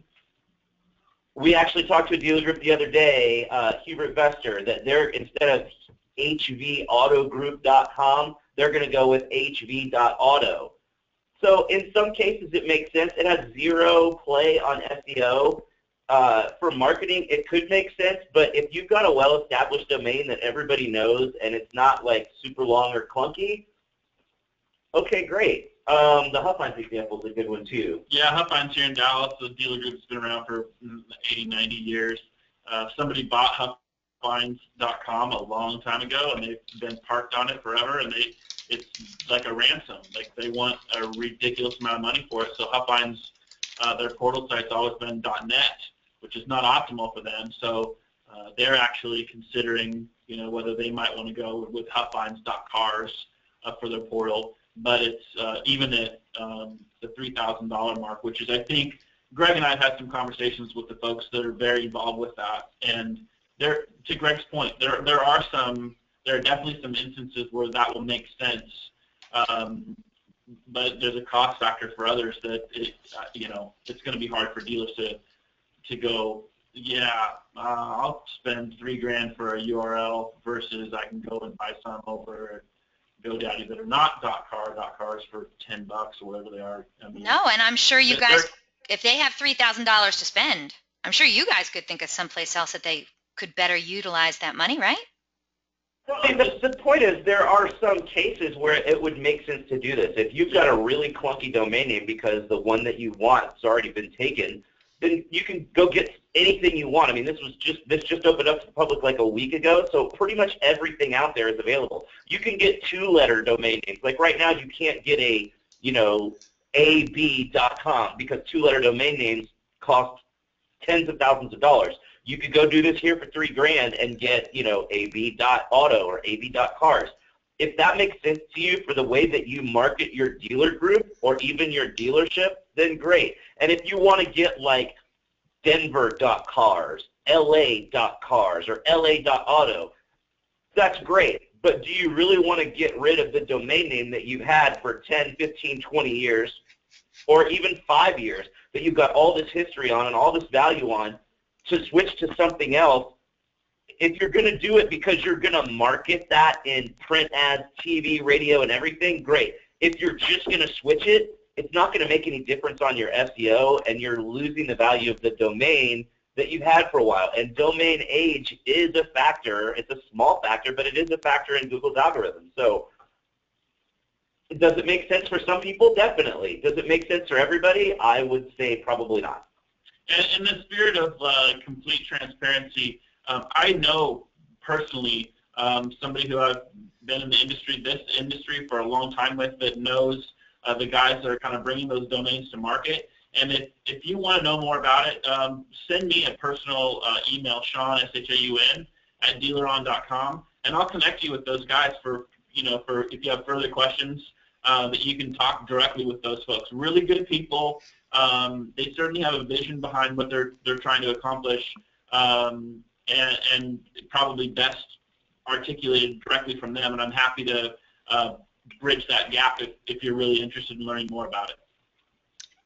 We actually talked to a dealer group the other day, Hubert Vester, that they're, instead of hvautogroup.com, they're going to go with hv.auto. So in some cases it makes sense. It has zero play on SEO. for marketing, it could make sense, but if you've got a well-established domain that everybody knows and it's not like super long or clunky, okay, great. The Huffines example is a good one too. Yeah, Huffines here in Dallas, the dealer group's been around for 80, 90 years. Somebody bought Huffines.com a long time ago, and they've been parked on it forever, and it's like a ransom. Like, they want a ridiculous amount of money for it. So Huffines, their portal site's always been .net, which is not optimal for them. So they're actually considering, whether they might want to go with Huffines.cars for their portal. But it's even at the $3,000 mark, which is, I think, Greg and I have had some conversations with the folks that are very involved with that. And to Greg's point, there are definitely some instances where that will make sense. But there's a cost factor for others that it's going to be hard for dealers to go, I'll spend $3,000 for a URL versus I can go and buy some over GoDaddy that are not .cars for $10 or whatever they are. No, and I'm sure you guys, if they have $3,000 to spend, I'm sure you guys could think of someplace else that they could better utilize that money, right? Well, I mean, the point is, there are some cases where it would make sense to do this. If you've got a really clunky domain name because the one that you want has already been taken, then you can go get anything you want. I mean, this just opened up to the public like a week ago, so pretty much everything out there is available. You can get 2-letter domain names. Like right now, you can't get a ab.com because 2-letter domain names cost tens of thousands of dollars. You could go do this here for $3,000 and get ab.auto or ab.cars. If that makes sense to you for the way that you market your dealer group or even your dealership, then great. And if you want to get like Denver.cars, LA.cars, or LA.auto, that's great. But do you really want to get rid of the domain name that you've had for 10, 15, 20 years, or even 5 years, that you've got all this history on and all this value on, to switch to something else? If you're going to do it because you're going to market that in print ads, TV, radio, and everything, great. If you're just going to switch it, it's not going to make any difference on your SEO, and you're losing the value of the domain that you've had for a while. And domain age is a factor. It's a small factor, but it is a factor in Google's algorithm. So does it make sense for some people? Definitely. Does it make sense for everybody? I would say probably not. And in the spirit of complete transparency, I know personally somebody who I've been in this industry for a long time with, that knows the guys that are kind of bringing those domains to market. And if you want to know more about it, send me a personal email, Shaun, SHAUN, at DealerOn.com, and I'll connect you with those guys for if you have further questions, that you can talk directly with those folks. Really good people. They certainly have a vision behind what they're trying to accomplish, and probably best articulated directly from them. And I'm happy to bridge that gap if you're really interested in learning more about it.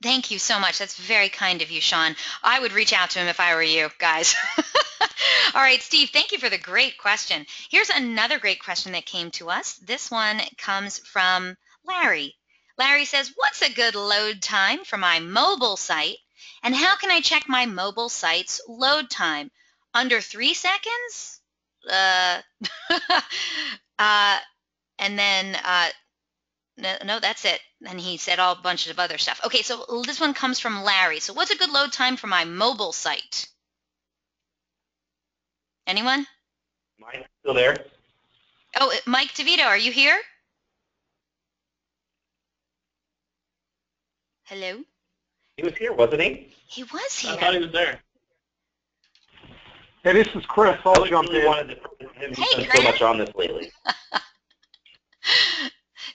Thank you so much. That's very kind of you, Shaun. I would reach out to him if I were you, guys. All right, Steve, thank you for the great question. Here's another great question that came to us. This one comes from Larry. Larry says, what's a good load time for my mobile site, and how can I check my mobile site's load time? Under 3 seconds? And then, no, that's it. And he said a bunch of other stuff. Okay, so this one comes from Larry. So what's a good load time for my mobile site? Anyone? Mike, still there? Oh, Mike DeVito, are you here? Hello? He was here, wasn't he? He was here. I thought he was there. Hey, this is Chris. I'll jump in. Wanted to him. He's done so much on this lately.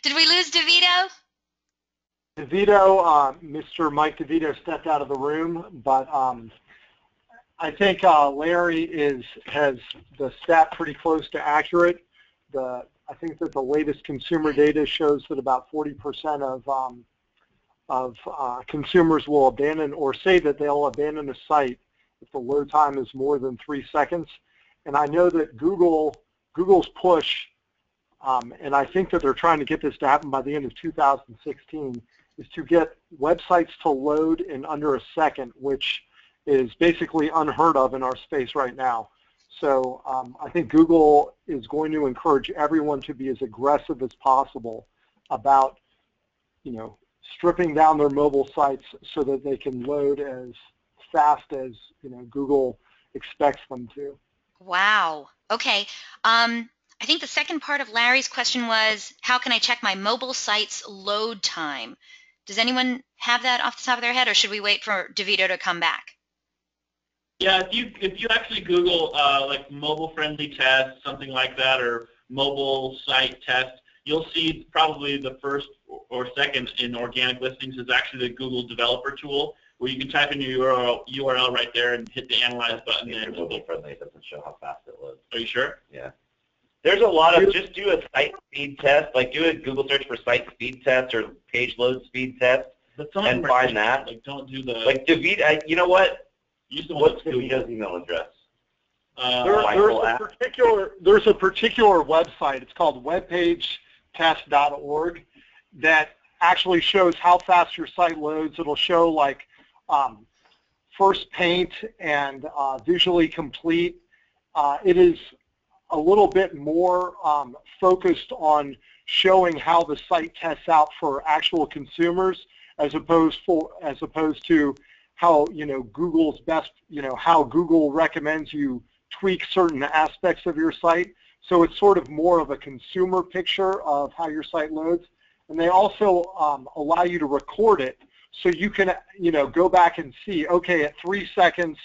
Did we lose DeVito? DeVito, Mr. Mike DeVito stepped out of the room, but I think Larry has the stat pretty close to accurate. I think that the latest consumer data shows that about 40% of consumers will abandon or say that they'll abandon a site if the load time is more than 3 seconds. And I know that Google's push, and I think that they're trying to get this to happen by the end of 2016, is to get websites to load in under a second, which is basically unheard of in our space right now. So I think Google is going to encourage everyone to be as aggressive as possible about, stripping down their mobile sites so that they can load as fast as, Google expects them to. Wow. Okay. I think the second part of Larry's question was, how can I check my mobile site's load time? Does anyone have that off the top of their head, or should we wait for DeVito to come back? Yeah, if you actually Google like mobile-friendly test, something like that, or mobile site test, you'll see probably the first or second in organic listings is actually the Google developer tool, where you can type in your URL right there and hit the analyze button. If you're mobile-friendly, it doesn't show how fast it loads. Are you sure? Yeah. There's a lot of, just do a site speed test, like do a Google search for site speed test or page load speed test, and find that. Like, don't do the... Like, DeVito, you know what? What's DeVito's email address? There's a particular website, it's called webpagetest.org, that actually shows how fast your site loads. It'll show like first paint and visually complete. It is a little bit more focused on showing how the site tests out for actual consumers, as opposed to how Google's best, how Google recommends you tweak certain aspects of your site. So it's sort of more of a consumer picture of how your site loads. And they also allow you to record it, so you can go back and see, okay, at 3 seconds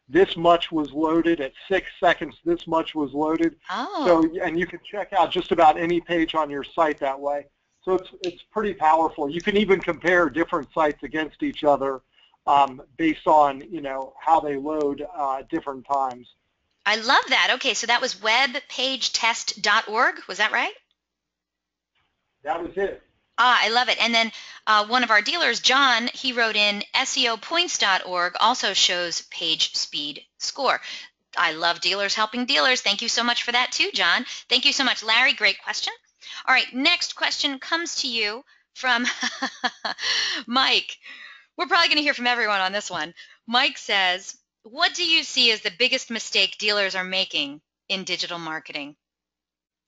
this much was loaded, at 6 seconds this much was loaded. Oh. So, and you can check out just about any page on your site that way. So it's pretty powerful. You can even compare different sites against each other based on how they load at different times. I love that. Okay, so that was webpagetest.org. Was that right? That was it. I love it. And then one of our dealers, John, he wrote in SEOpoints.org also shows page speed score. I love dealers helping dealers. Thank you so much for that too, John. Thank you so much, Larry. Great question. All right, next question comes to you from Mike. We're probably going to hear from everyone on this one. Mike says, what do you see as the biggest mistake dealers are making in digital marketing?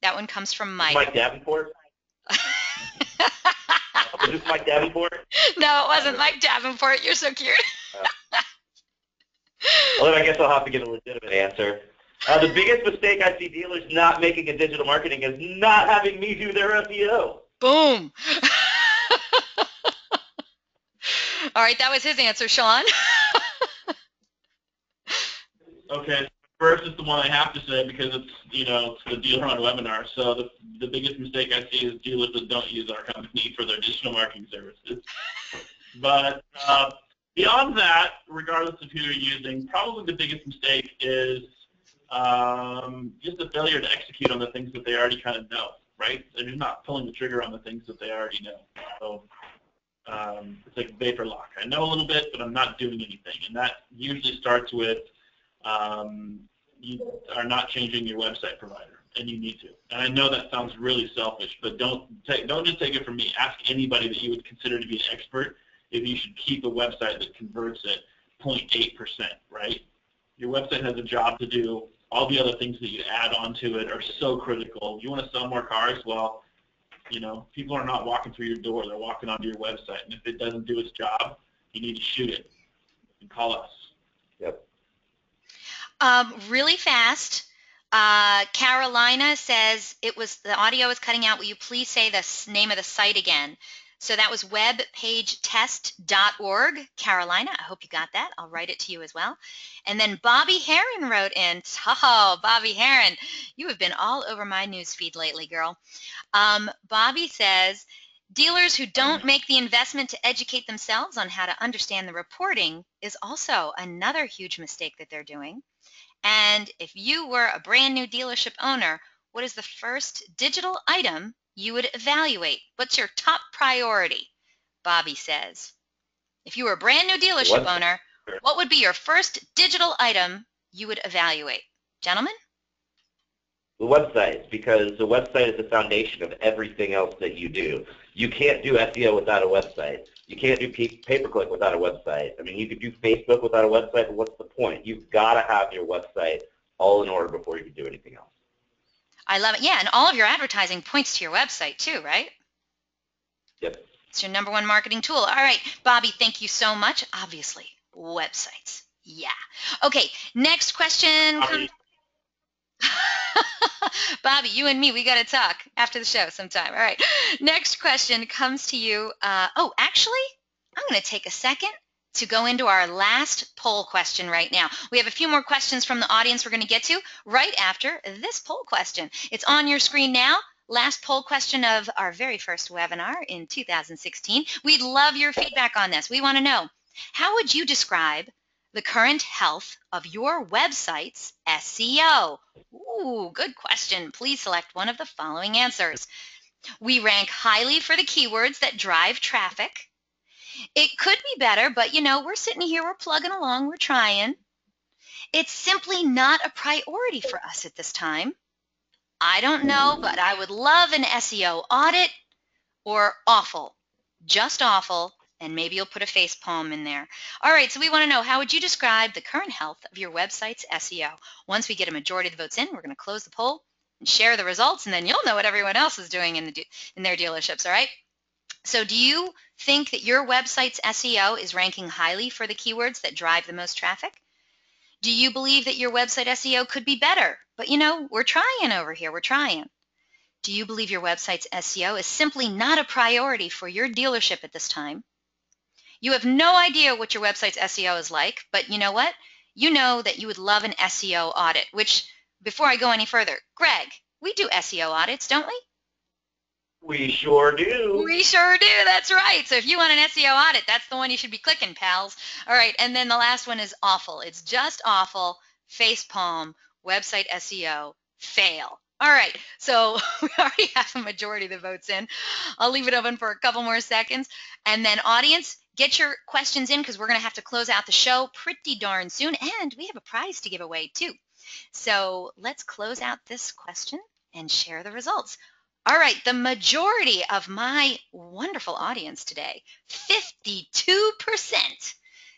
That one comes from Mike. Mike Davenport? Was this Mike Davenport? No, it wasn't Mike Davenport. You're so cute. Well, then I guess I'll have to get a legitimate answer. The biggest mistake I see dealers not making in digital marketing is not having me do their SEO. Boom. All right, that was his answer, Shaun. Okay, first is the one I have to say because it's it's the DealerOn webinar. So the biggest mistake I see is dealers that don't use our company for their digital marketing services. But beyond that, regardless of who you're using, probably the biggest mistake is just the failure to execute on the things that they already kind of know, right? They're just not pulling the trigger on the things that they already know. So it's like vapor lock. I know a little bit, but I'm not doing anything. And that usually starts with you are not changing your website provider, and you need to. And I know that sounds really selfish, but don't just take it from me. Ask anybody that you would consider to be an expert if you should keep a website that converts at 0.8%, right? Your website has a job to do. All the other things that you add onto it are so critical. You want to sell more cars? Well, people are not walking through your door. They're walking onto your website. And if it doesn't do its job, you need to shoot it and call us. Yep. Really fast, Carolina says the audio is cutting out. Will you please say the name of the site again? So that was webpagetest.org. Carolina, I hope you got that. I'll write it to you as well. And then Bobby Heron wrote in. Oh, Bobby Heron, you have been all over my news feed lately, girl. Bobby says, dealers who don't make the investment to educate themselves on how to understand the reporting is also another huge mistake that they're doing. And if you were a brand new dealership owner, what is the first digital item you would evaluate? What's your top priority? Bobby says. If you were a brand new dealership owner, what would be your first digital item you would evaluate? Gentlemen? The websites, because the website is the foundation of everything else that you do. You can't do SEO without a website. You can't do pay-per-click without a website. I mean, you could do Facebook without a website, but what's the point? You've got to have your website all in order before you can do anything else. I love it. Yeah, and all of your advertising points to your website too, right? Yep. It's your #1 marketing tool. All right, Bobby, thank you so much. Obviously, websites. Yeah. Okay, next question comes. Bobby, you and me, we got to talk after the show sometime. All right. Next question comes to you. Actually, I'm going to take a second to go into our last poll question right now. We have a few more questions from the audience we're going to get to right after this poll question. It's on your screen now. Last poll question of our very first webinar in 2016. We'd love your feedback on this. We want to know, how would you describe the current health of your website's SEO? Ooh, good question. Please select one of the following answers. We rank highly for the keywords that drive traffic. It could be better, but we're sitting here, we're plugging along, we're trying. It's simply not a priority for us at this time. I don't know, but I would love an SEO audit, or awful, just awful, and maybe you'll put a face palm in there. All right, so we want to know, how would you describe the current health of your website's SEO? Once we get a majority of the votes in, we're going to close the poll and share the results, and then you'll know what everyone else is doing in their dealerships, all right? So do you think that your website's SEO is ranking highly for the keywords that drive the most traffic? Do you believe that your website SEO could be better? But we're trying over here, we're trying. Do you believe your website's SEO is simply not a priority for your dealership at this time? You have no idea what your website's SEO is like, but you know what? You know that you would love an SEO audit, which, before I go any further, Greg, we do SEO audits, don't we? We sure do. We sure do. That's right. So if you want an SEO audit, that's the one you should be clicking, pals. All right. And then the last one is awful. It's just awful. Facepalm. Website SEO. Fail. All right. So we already have a majority of the votes in. I'll leave it open for a couple more seconds. And then, audience, get your questions in, because we're going to have to close out the show pretty darn soon. And we have a prize to give away, too. So let's close out this question and share the results. All right, the majority of my wonderful audience today, 52%,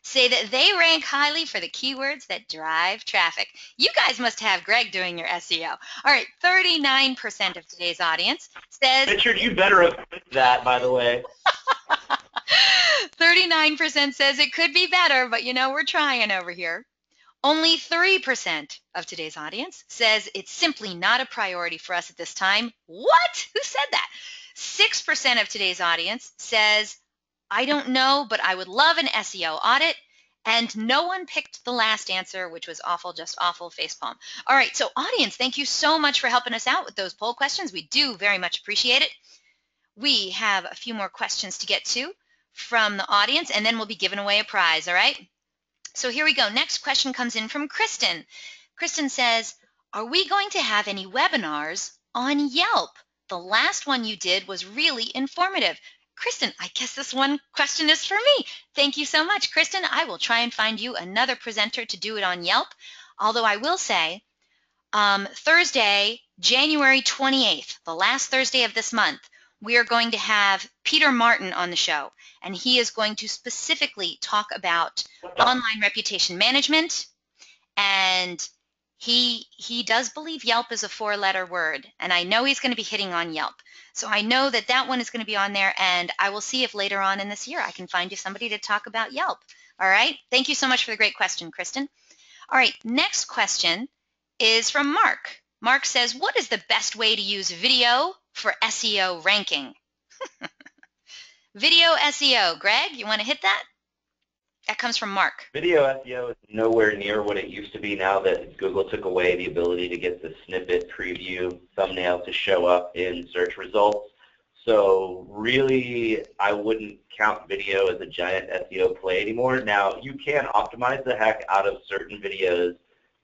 say that they rank highly for the keywords that drive traffic. You guys must have Greg doing your SEO. All right, 39% of today's audience says... Richard, you better have clicked that, by the way. 39% says it could be better, but we're trying over here. Only 3% of today's audience says it's simply not a priority for us at this time. What? Who said that? 6% of today's audience says, I don't know, but I would love an SEO audit. And no one picked the last answer, which was awful, just awful, facepalm. All right, so audience, thank you so much for helping us out with those poll questions. We do very much appreciate it. We have a few more questions to get to from the audience, and then we'll be giving away a prize, all right? So here we go. Next question comes in from Kristen. Kristen says, are we going to have any webinars on Yelp? The last one you did was really informative. Kristen, I guess this one question is for me. Thank you so much, Kristen. I will try and find you another presenter to do it on Yelp. Although I will say, Thursday, January 28th, the last Thursday of this month, we are going to have Peter Martin on the show, and he is going to specifically talk about online reputation management, and he does believe Yelp is a 4-letter word, and I know he's going to be hitting on Yelp. So I know that that one is going to be on there, and I will see if later on in this year I can find you somebody to talk about Yelp. All right? Thank you so much for the great question, Kristen. All right, next question is from Mark. Mark says, what is the best way to use video for SEO ranking? Video SEO. Greg, you want to hit that? That comes from Mark. Video SEO is nowhere near what it used to be now that Google took away the ability to get the snippet preview thumbnail to show up in search results. So really, I wouldn't count video as a giant SEO play anymore. Now, you can optimize the heck out of certain videos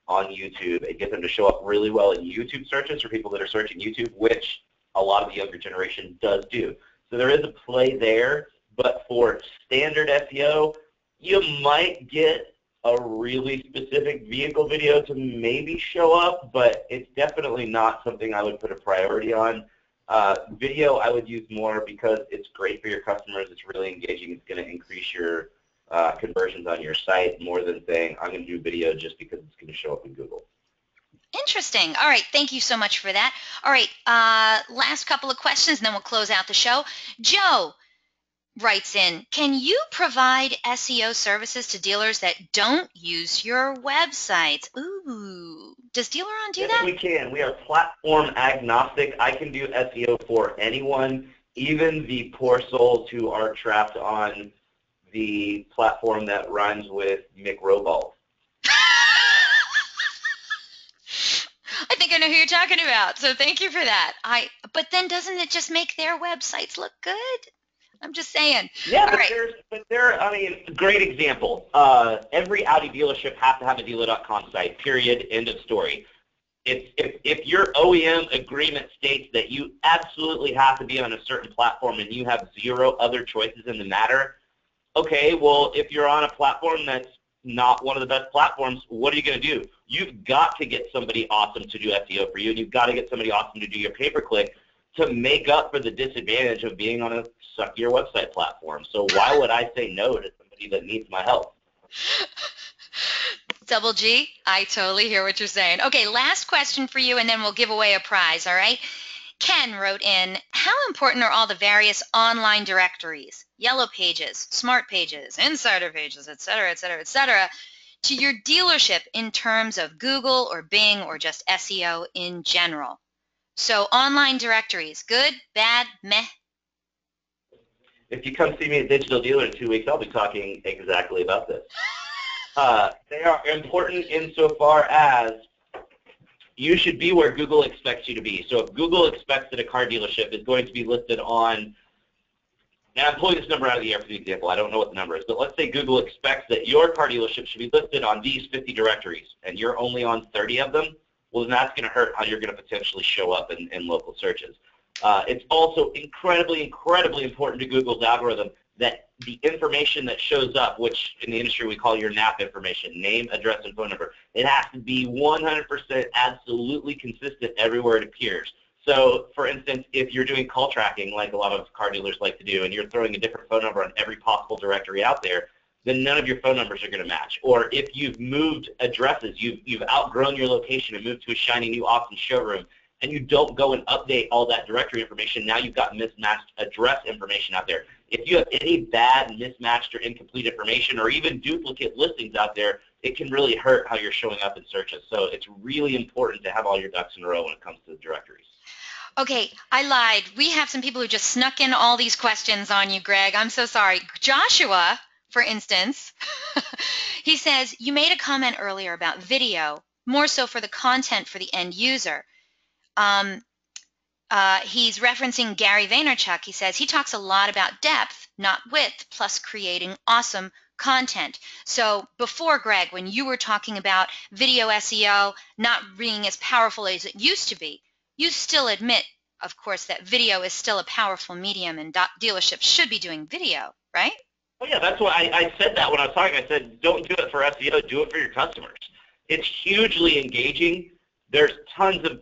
on YouTube and get them to show up really well in YouTube searches for people that are searching YouTube, which a lot of the younger generation does do. So there is a play there, but for standard SEO, you might get a really specific vehicle video to maybe show up, but it's definitely not something I would put a priority on. Video I would use more because it's great for your customers. It's really engaging. It's going to increase your conversions on your site more than saying, I'm going to do video just because it's going to show up in Google. Interesting. All right. Thank you so much for that. All right. Last couple of questions, and then we'll close out the show. Joe writes in, can you provide SEO services to dealers that don't use your websites? Ooh. Does DealerOn do that? Yes, we can. We are platform agnostic. I can do SEO for anyone, even the poor souls who are trapped on the platform that rhymes with McRobal. I think I know who you're talking about, so thank you for that. But then doesn't it just make their websites look good? I'm just saying. Yeah, All I mean, great example. Every Audi dealership has to have a dealer.com site, period, end of story. If your OEM agreement states that you absolutely have to be on a certain platform and you have zero other choices in the matter, okay, well, if you're on a platform that's not one of the best platforms, what are you going to do? You've got to get somebody awesome to do SEO for you, and you've got to get somebody awesome to do your pay-per-click to make up for the disadvantage of being on a suck-your-website platform. So why would I say no to somebody that needs my help? Double G, I totally hear what you're saying. Okay, last question for you, and then we'll give away a prize, all right? Ken wrote in, how important are all the various online directories, yellow pages, smart pages, insider pages, et cetera, to your dealership in terms of Google or Bing or just SEO in general? So online directories, good, bad, meh? If you come see me at Digital Dealer in 2 weeks, I'll be talking exactly about this. They are important insofar as you should be where Google expects you to be. So if Google expects that a car dealership is going to be listed on, and I'm pulling this number out of the air for the example, I don't know what the number is, but let's say Google expects that your car dealership should be listed on these 50 directories, and you're only on 30 of them, well, then that's going to hurt how you're going to potentially show up in local searches. It's also incredibly, incredibly important to Google's algorithm that the information that shows up, which in the industry we call your NAP information, name, address, and phone number, it has to be 100% absolutely consistent everywhere it appears. So, for instance, if you're doing call tracking like a lot of car dealers like to do, and you're throwing a different phone number on every possible directory out there, then none of your phone numbers are going to match. Or if you've moved addresses, you've outgrown your location and moved to a shiny new awesome showroom, and you don't go and update all that directory information, now you've got mismatched address information out there. If you have any bad, mismatched, or incomplete information, or even duplicate listings out there, it can really hurt how you're showing up in searches. So it's really important to have all your ducks in a row when it comes to directories. Okay, I lied. We have some people who just snuck in all these questions on you, Greg. I'm so sorry. Joshua, for instance, he says, you made a comment earlier about video, more so for the content for the end user. He's referencing Gary Vaynerchuk. He says he talks a lot about depth, not width, plus creating awesome content. So before, Greg, when you were talking about video SEO not being as powerful as it used to be, you still admit, of course, that video is still a powerful medium and dealerships should be doing video, right? Oh, yeah, that's why I said that when I was talking. I said, don't do it for SEO, do it for your customers. It's hugely engaging. There's tons of,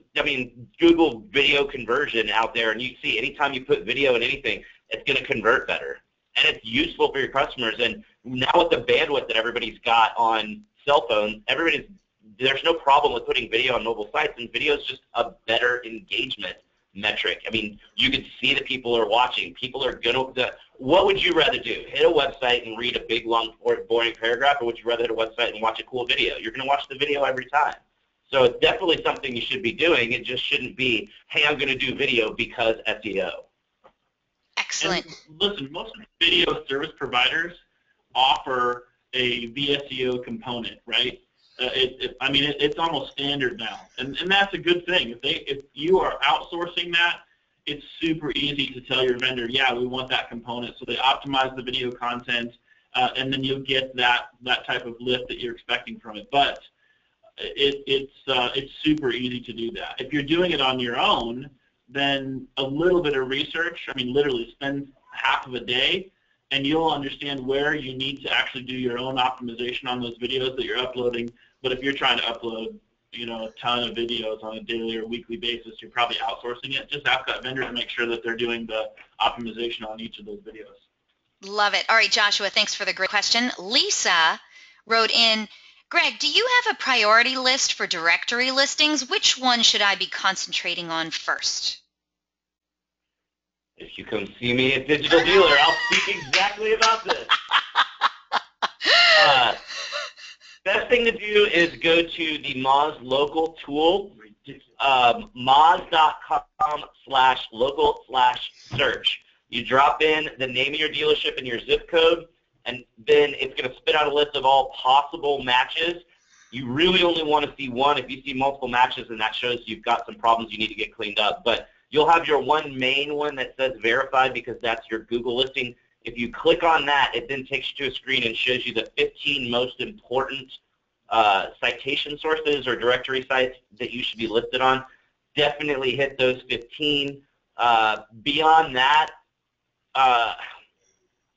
Google video conversion out there, and you see anytime you put video in anything, it's going to convert better. And it's useful for your customers. And now with the bandwidth that everybody's got on cell phones, there's no problem with putting video on mobile sites, and video is just a better engagement metric. You can see that people are watching. People are going to, what would you rather do? Hit a website and read a big, long, boring paragraph, or would you rather hit a website and watch a cool video? You're going to watch the video every time. So it's definitely something you should be doing. It just shouldn't be, hey, I'm going to do video because SEO. Excellent. And listen, most of the video service providers offer a VSEO component, right? It's almost standard now, and that's a good thing. If you are outsourcing that, it's super easy to tell your vendor, yeah, we want that component. So they optimize the video content, and then you'll get that type of lift that you're expecting from it. But it's super easy to do that. If you're doing it on your own, then a little bit of research. Literally spend half of a day and you'll understand where you need to actually do your own optimization on those videos that you're uploading. But if you're trying to upload, a ton of videos on a daily or weekly basis, you're probably outsourcing it. Just ask that vendor to make sure that they're doing the optimization on each of those videos. Love it. All right, Joshua, thanks for the great question. Lisa wrote in, Greg, do you have a priority list for directory listings? Which one should I be concentrating on first? If you come see me at Digital Dealer, I'll speak exactly about this. Best thing to do is go to the Moz local tool, moz.com/local/search. You drop in the name of your dealership and your zip code, and then it's going to spit out a list of all possible matches. You really only want to see one. If you see multiple matches, then that shows you've got some problems you need to get cleaned up. But you'll have your one main one that says verified because that's your Google listing. If you click on that, it then takes you to a screen and shows you the 15 most important citation sources or directory sites that you should be listed on. Definitely hit those 15. Beyond that,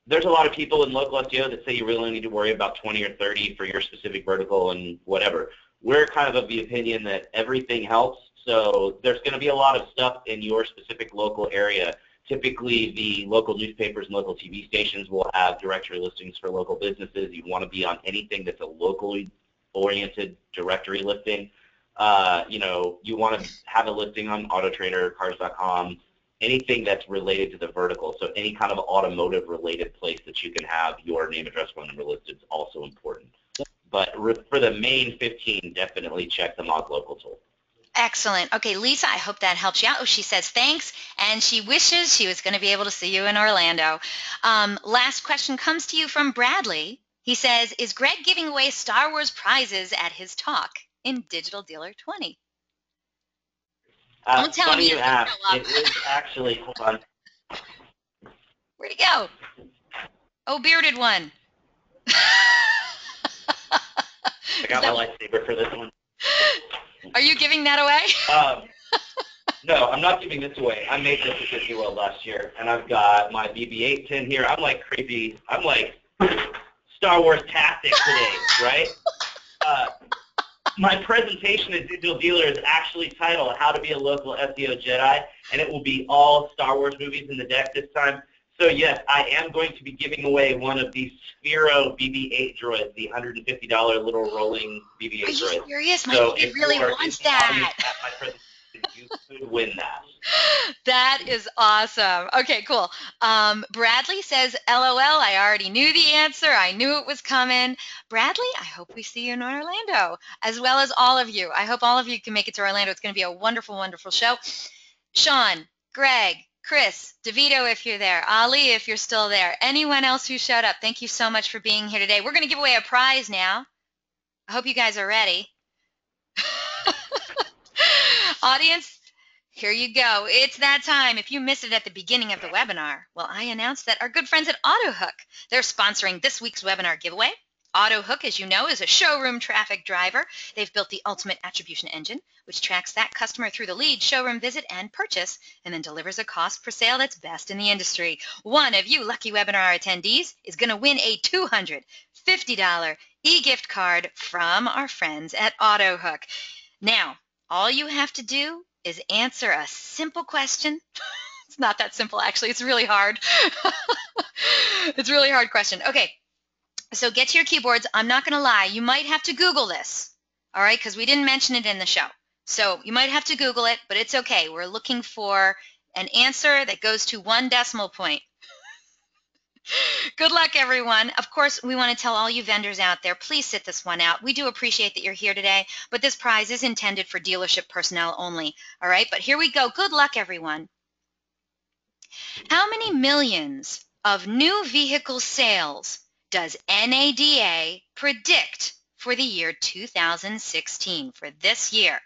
there's a lot of people in local SEO that say you really need to worry about 20 or 30 for your specific vertical and whatever. We're kind of the opinion that everything helps, so there's going to be a lot of stuff in your specific local area. Typically, the local newspapers and local TV stations will have directory listings for local businesses. You want to be on anything that's a locally oriented directory listing. You want to have a listing on AutoTrader, Cars.com, anything that's related to the vertical. So any kind of automotive-related place that you can have your name, address, phone number listed is also important. But for the main 15, definitely check the Moz local tool. Excellent. Okay, Lisa, I hope that helps you out. Oh, she says thanks, and she wishes she was going to be able to see you in Orlando. Last question comes to you from Bradley. He says, is Greg giving away Star Wars prizes at his talk in Digital Dealer 20? Don't tell me you asked. It is actually, hold on. Where'd he go? Oh, bearded one. I got my lightsaber for this one. Are you giving that away? No, I'm not giving this away. I made this at Disney World last year, and I've got my BB-8 tin here. I'm like crazy. I'm like Star Wars tastic today, right? My presentation at Digital Dealer is actually titled How to Be a Local SEO Jedi, and it will be all Star Wars movies in the deck this time. So yes, I am going to be giving away one of the Sphero BB-8 droids, the $150 little rolling BB-8 droid. Are you serious? My baby really wants that. At my presentation, you could win that. That is awesome. Okay, cool. Bradley says, LOL, I already knew the answer. I knew it was coming. Bradley, I hope we see you in Orlando, as well as all of you. I hope all of you can make it to Orlando. It's going to be a wonderful, wonderful show. Shaun, Greg, Chris, DeVito, if you're there, Ali, if you're still there, anyone else who showed up, thank you so much for being here today. We're going to give away a prize now. I hope you guys are ready. Audience, here you go. It's that time. If you missed it at the beginning of the webinar, well, I announced that our good friends at AutoHook, they're sponsoring this week's webinar giveaway. AutoHook, as you know, is a showroom traffic driver. They've built the ultimate attribution engine, which tracks that customer through the lead, showroom visit, and purchase, and then delivers a cost per sale that's best in the industry. One of you lucky webinar attendees is going to win a $250 e-gift card from our friends at AutoHook. Now, all you have to do is answer a simple question. It's not that simple, actually. It's really hard. It's a really hard question. Okay. So get to your keyboards. I'm not going to lie. You might have to Google this, all right, because we didn't mention it in the show. So you might have to Google it, but it's okay. We're looking for an answer that goes to 1 decimal point. Good luck, everyone. Of course, we want to tell all you vendors out there, please sit this one out. We do appreciate that you're here today, but this prize is intended for dealership personnel only, all right? But here we go. Good luck, everyone. How many millions of new vehicle sales does NADA predict for the year 2016, for this year?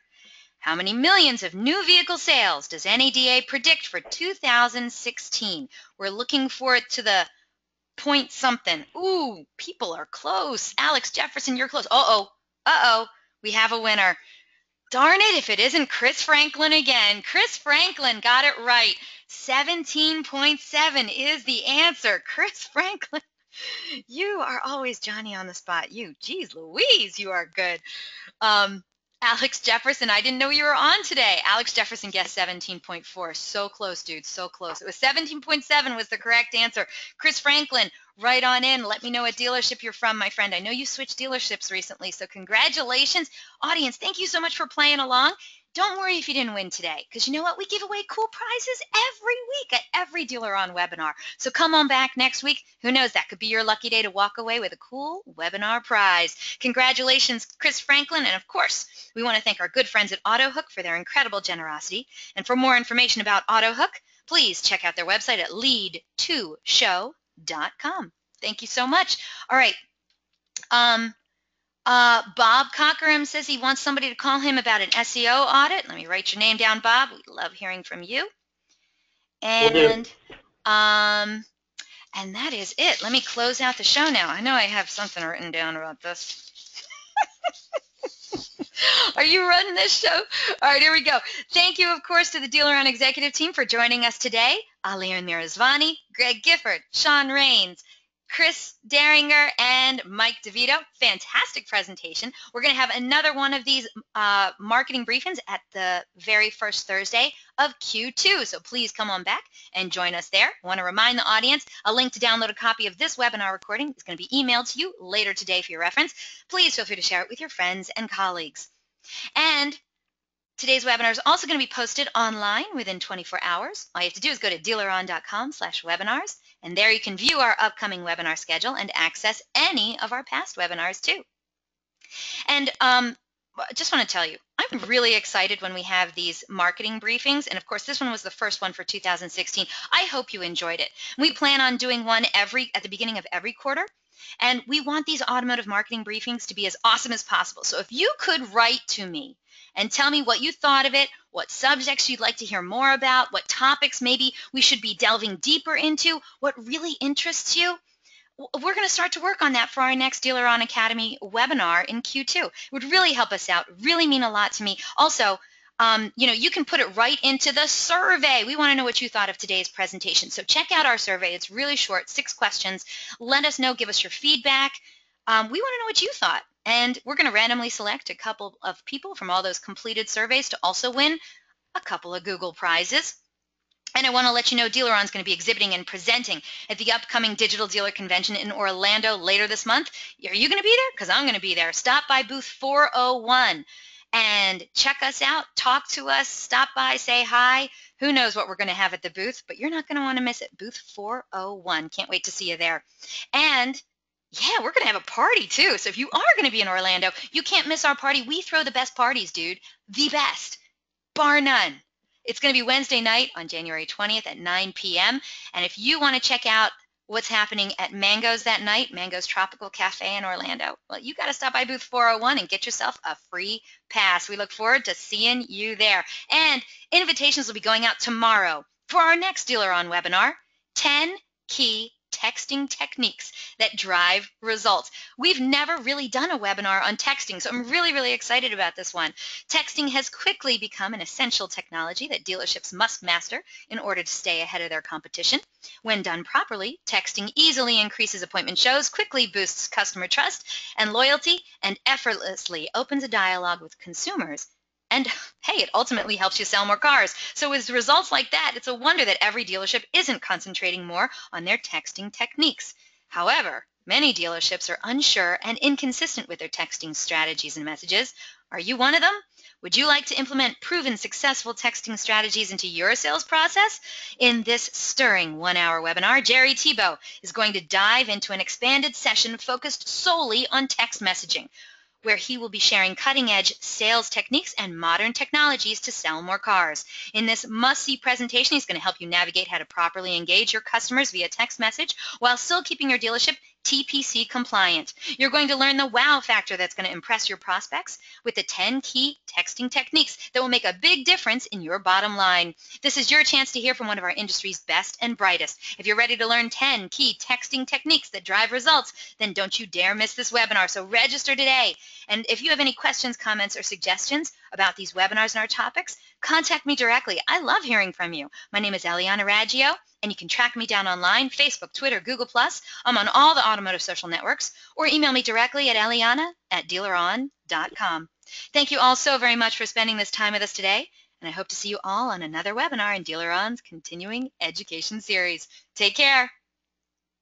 How many millions of new vehicle sales does NADA predict for 2016? We're looking for it to the point something. Ooh, people are close. Alex Jefferson, you're close. Uh-oh, we have a winner. Darn it, if it isn't Chris Franklin again. Chris Franklin got it right. 17.7 is the answer. Chris Franklin, you are always Johnny on the spot. You, geez Louise, you are good. Alex Jefferson, I didn't know you were on today. Alex Jefferson guessed 17.4. So close, dude, so close. It was 17.7 was the correct answer. Chris Franklin, right on in. Let me know what dealership you're from, my friend. I know you switched dealerships recently, so congratulations. Audience, thank you so much for playing along. Don't worry if you didn't win today, because you know what? We give away cool prizes every week at every DealerOn webinar. So come on back next week. Who knows? That could be your lucky day to walk away with a cool webinar prize. Congratulations, Chris Franklin. And of course, we want to thank our good friends at AutoHook for their incredible generosity. And for more information about AutoHook, please check out their website at lead2show.com. Thank you so much. All right. Bob Cockerham says he wants somebody to call him about an SEO audit. Let me write your name down, Bob. We love hearing from you. And and that is it. Let me close out the show now. I know I have something written down about this. Are you running this show? All right, here we go. Thank you, of course, to the DealerOn Executive Team for joining us today. Amirrezvani, Greg Gifford, Shaun Raines, Chris Deringer, and Mike DeVito. Fantastic presentation. We're going to have another one of these marketing briefings at the very first Thursday of Q2. So please come on back and join us there. I want to remind the audience, a link to download a copy of this webinar recording is going to be emailed to you later today for your reference. Please feel free to share it with your friends and colleagues. And today's webinar is also going to be posted online within 24 hours. All you have to do is go to dealeron.com/webinars, and there you can view our upcoming webinar schedule and access any of our past webinars too. And I just want to tell you, I'm really excited when we have these marketing briefings, and of course this one was the first one for 2016. I hope you enjoyed it. We plan on doing one at the beginning of every quarter. And we want these automotive marketing briefings to be as awesome as possible. So if you could write to me and tell me what you thought of it, what subjects you'd like to hear more about, what topics maybe we should be delving deeper into, what really interests you, we're going to start to work on that for our next DealerOn Academy webinar in Q2. It would really help us out, really mean a lot to me. Also, you can put it right into the survey. We want to know what you thought of today's presentation. So check out our survey. It's really short, 6 questions. Let us know. Give us your feedback. We want to know what you thought. And we're going to randomly select a couple of people from all those completed surveys to also win a couple of Google prizes. And I want to let you know DealerOn is going to be exhibiting and presenting at the upcoming Digital Dealer Convention in Orlando later this month. Are you going to be there? Because I'm going to be there. Stop by booth 401. And check us out, talk to us, stop by, say hi. Who knows what we're going to have at the booth, but you're not going to want to miss it. Booth 401. Can't wait to see you there. And, yeah, we're going to have a party, too. So if you are going to be in Orlando, you can't miss our party. We throw the best parties, dude. The best. Bar none. It's going to be Wednesday night on January 20th at 9 p.m. And if you want to check out what's happening at Mango's that night, Mango's Tropical Cafe in Orlando, well, you got to stop by booth 401 and get yourself a free pass. We look forward to seeing you there. And invitations will be going out tomorrow for our next DealerOn webinar, 10 key texting techniques that drive results. We've never really done a webinar on texting, so I'm really, really excited about this one. Texting has quickly become an essential technology that dealerships must master in order to stay ahead of their competition. When done properly, texting easily increases appointment shows, quickly boosts customer trust and loyalty, and effortlessly opens a dialogue with consumers. And, hey, it ultimately helps you sell more cars. So with results like that, it's a wonder that every dealership isn't concentrating more on their texting techniques. However, many dealerships are unsure and inconsistent with their texting strategies and messages. Are you one of them? Would you like to implement proven successful texting strategies into your sales process? In this stirring 1-hour webinar, Jerry Tebow is going to dive into an expanded session focused solely on text messaging, where he will be sharing cutting-edge sales techniques and modern technologies to sell more cars. In this must-see presentation, he's going to help you navigate how to properly engage your customers via text message while still keeping your dealership TPC compliant. You're going to learn the wow factor that's going to impress your prospects with the 10 key texting techniques that will make a big difference in your bottom line. This is your chance to hear from one of our industry's best and brightest. If you're ready to learn 10 key texting techniques that drive results, then don't you dare miss this webinar. So register today And if you have any questions, comments, or suggestions about these webinars and our topics, contact me directly. I love hearing from you. My name is Amirrezvani, and you can track me down online, Facebook, Twitter, Google+. I'm on all the automotive social networks, or email me directly at eliana@dealeron.com. Thank you all so very much for spending this time with us today, and I hope to see you all on another webinar in DealerOn's continuing education series. Take care.